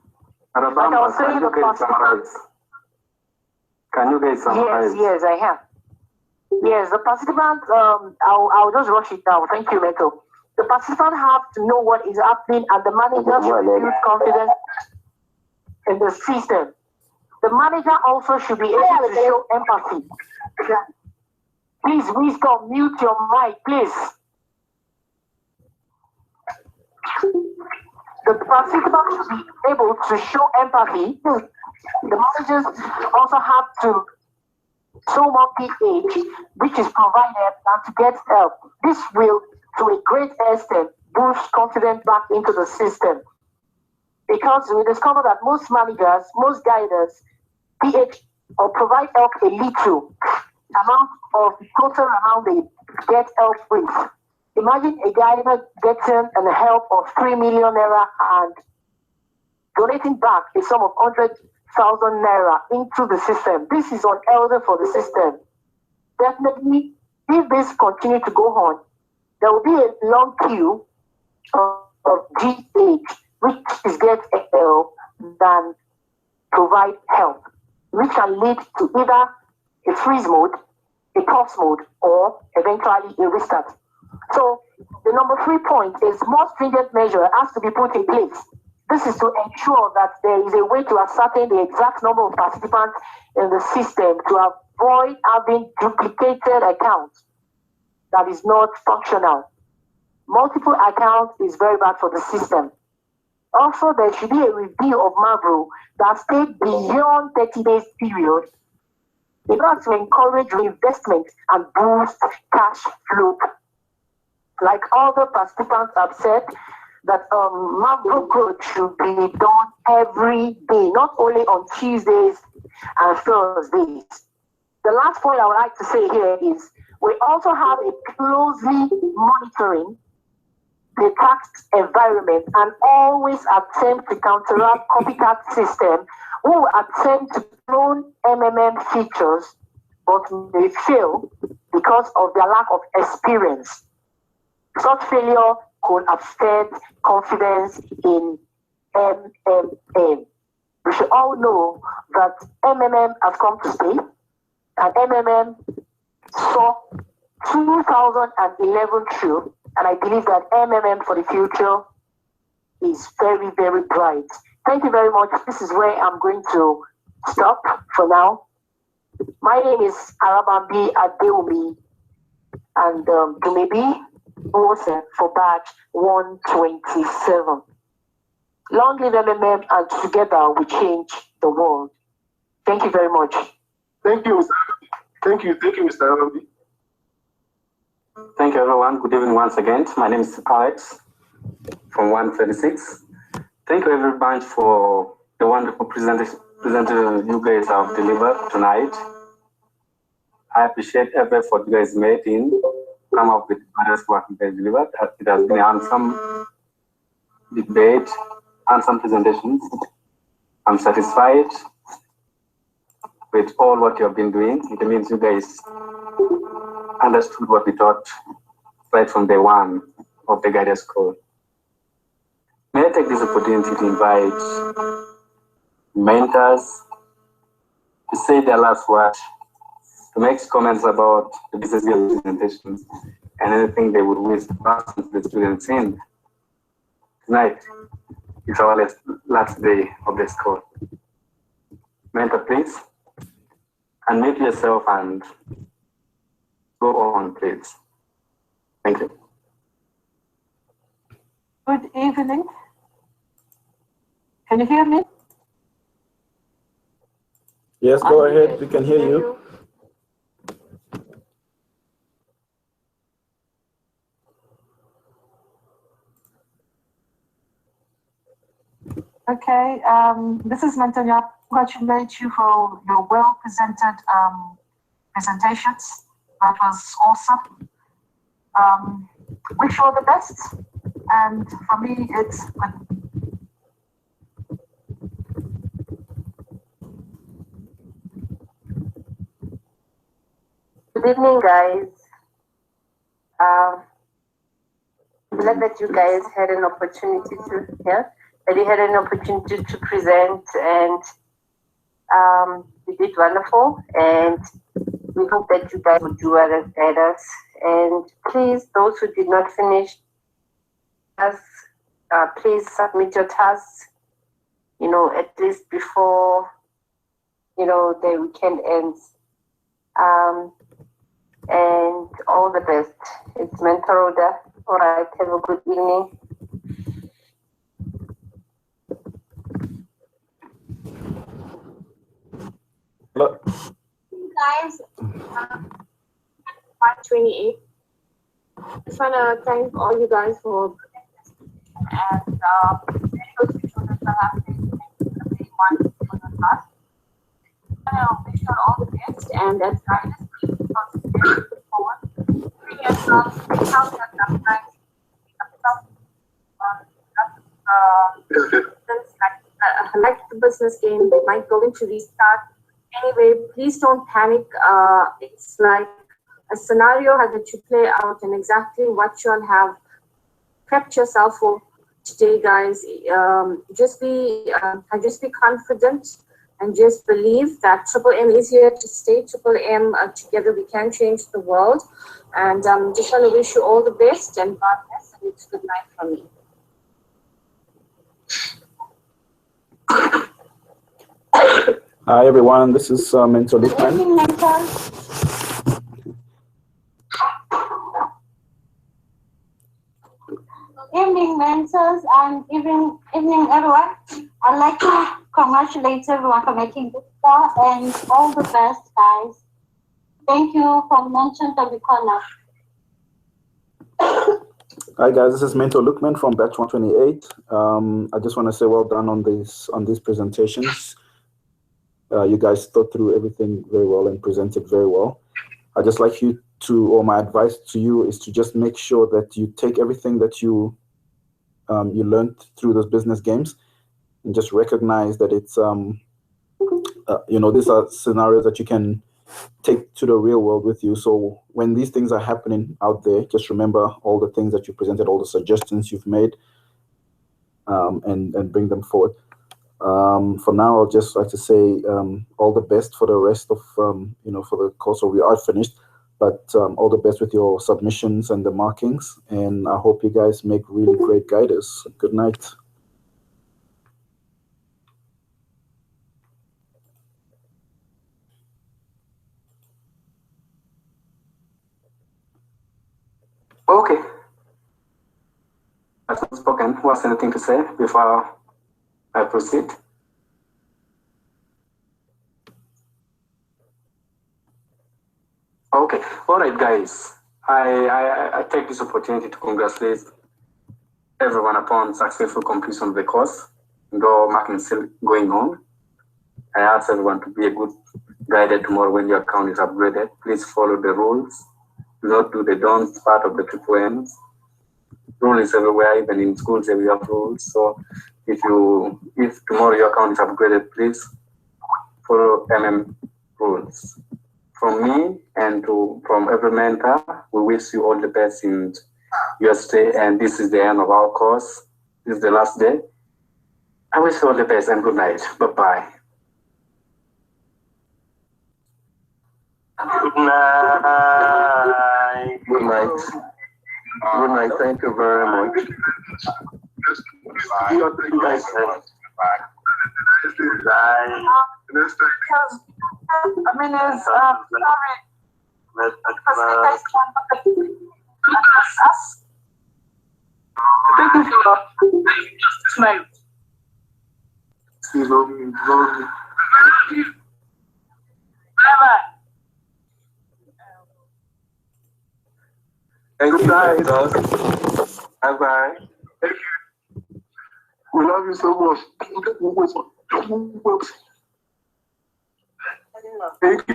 Can you guys summarize? Yes, I have. Yes, the participant, I'll just rush it down. Thank you, Meto. The participant have to know what is happening and the manager should build confidence in the system. The manager also should be able to show empathy. Please, Wisdom, mute your mic, please. The participant should be able to show empathy. The managers also have to show more PH, which is provided, and to get help. This will, to a great extent, boost confidence back into the system. Because we discover that most managers, most guiders, PH or provide help a little amount of the total amount they get help with. Imagine a guider getting an help of 3 million naira and donating back a sum of 100,000 naira into the system. This is unhealthy for the system. Definitely, if this continues to go on, there will be a long queue of GH, which is get help than provide help, which can lead to either a freeze mode, a pause mode, or eventually a restart. So the number 3 point is more stringent measure has to be put in place. This is to ensure that there is a way to ascertain the exact number of participants in the system to avoid having duplicated accounts that is not functional. Multiple accounts is very bad for the system. Also, there should be a review of Mavro that stayed beyond 30 days period in order to encourage reinvestment and boost cash flow. Like other participants have said, that macro growth should be done every day, not only on Tuesdays and Thursdays. The last point I would like to say here is we also have a closely monitoring the tax environment and always attempt to counteract copycat system who attempt to clone MMM features but may fail because of their lack of experience. Such failure could affect confidence in MMM. We should all know that MMM has come to stay, and MMM saw 2011 through, and I believe that MMM for the future is very, very bright. Thank you very much. This is where I'm going to stop for now. My name is Arabambi Adeomi, and Dumebi Ose for batch 127. Long live MMM, and together we change the world. Thank you very much. Thank you, Mr. Thank you, Mr. Arabambi. Thank you, everyone. Good evening once again. My name is Alex from 136. Thank you, every bunch, for the wonderful presentation you guys have delivered tonight. I appreciate every effort you guys made in come up with what you guys delivered. It has been an handsome debate, handsome presentations. I'm satisfied with all what you have been doing. It means you guys understood what we taught right from day one of the guidance code. May I take this opportunity to invite mentors to say their last word, to make comments about the business presentations and anything they would wish to pass on to the students in. Tonight is our last day of this course. Mentor, please, unmute yourself and go on, please. Thank you. Good evening. Can you hear me? Yes, go ahead. We can hear you. Okay, this is Mantonia. Congratulate you for your well-presented presentations. That was awesome. Wish you all the best. And for me, it's good. Good evening, guys. I'm glad that you guys had an opportunity to hear. That you had an opportunity to present, and you did wonderful. And we hope that you guys will do other guidance. And please, those who did not finish, please submit your tasks, at least before, the weekend ends. And all the best. It's Mentor Oda. All right, have a good evening. Hello. Guys, 128. I just want to thank all you guys for and those children are happening one for the class. I wish you all the best, and as guidance, please consider forward. Bring yourself, count your sometimes, like the business game, they might go into restart. Anyway, please don't panic. It's like a scenario that you play out, and exactly what you'll have prepped yourself for today, guys. Just be confident and just believe that Triple M is here to stay. Triple M, together we can change the world. And just want to wish you all the best, and God bless, and it's good night from me. Hi everyone, this is Mentor Lippman. Evening mentors and evening everyone. I'd like to congratulate everyone for making this far and all the best, guys. Thank you for mentioning the corner. Hi guys, this is Mentor Lookman from Batch 128. I just want to say well done on these presentations. You guys thought through everything very well and presented very well. I just like you to, or my advice to you is to just make sure that you take everything that you learned through those business games and just recognize that it's these are scenarios that you can take to the real world with you. So when these things are happening out there, just remember all the things that you presented, all the suggestions you've made, and bring them forward. For now, I'll just like to say all the best for the rest of for the course. So we are finished, but all the best with your submissions and the markings. And I hope you guys make really great guiders. Good night. Okay. That's spoken. Who has anything to say before I proceed? Okay. All right, guys. I take this opportunity to congratulate everyone upon successful completion of the course. Though marking is still going on, I ask everyone to be a good guide tomorrow when your account is upgraded. Please follow the rules. Do not do the don't part of the triple N's. Rule is everywhere, even in schools we have rules. So if tomorrow your account is upgraded, please follow rules. From me and from every mentor, we wish you all the best in your stay. And this is the end of our course. This is the last day. I wish you all the best and good night. Bye-bye. Good night. Good night. Good night. Thank you very much. Bye. Bye-bye. Good night. Bye-bye. Thank you. We love you so much. Thank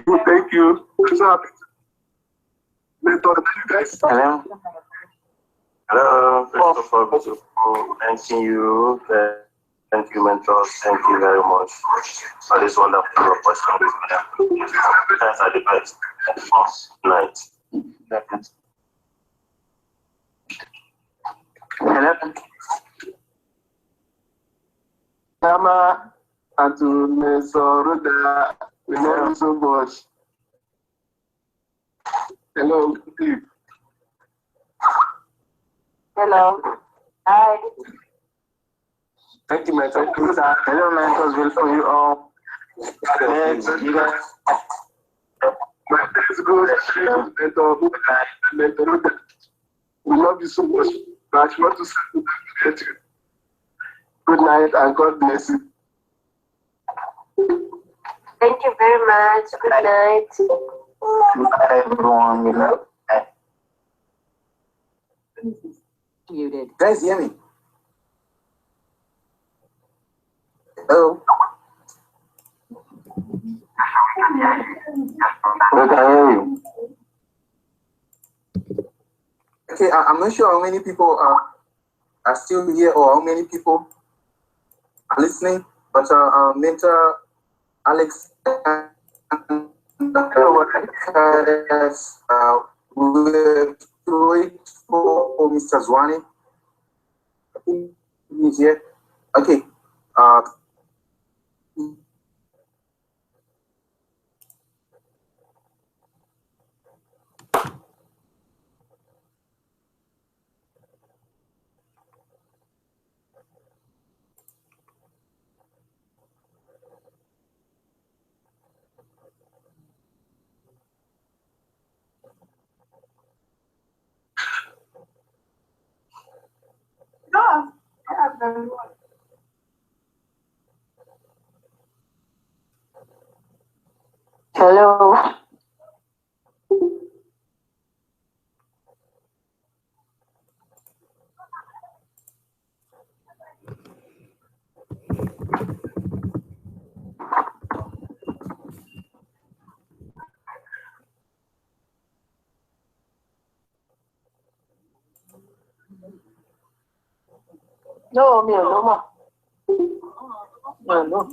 you. What's up? Let's talk to you guys. Hello. Hello. First of all, thanking you. Thank you, mentors. Thank you very much for this wonderful opportunity. That's the best. Night. Hello. Yama Atunesoruda, we love you so much. Hello. Hello. Hi. Thank you, mentor. Hello, mentors. Will for you all. Let's go. Mentor. We love you so much. But you want to say you. Good night and God bless you. Thank you very much. Good night. Bye, everyone. We love Muted. Guys, hear me? Hello? We can hear you. Okay, I'm not sure how many people are still here or how many people are listening, but mentor Alex we'll wait for Mr. Zwane. I think he's here. Okay. No, I have very well. Hello. No, no more. No.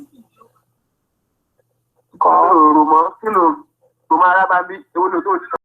Kọ́ ọ̀rọ̀ mọ́ kí ló máa rábà bí ewúlò tó ti sọ.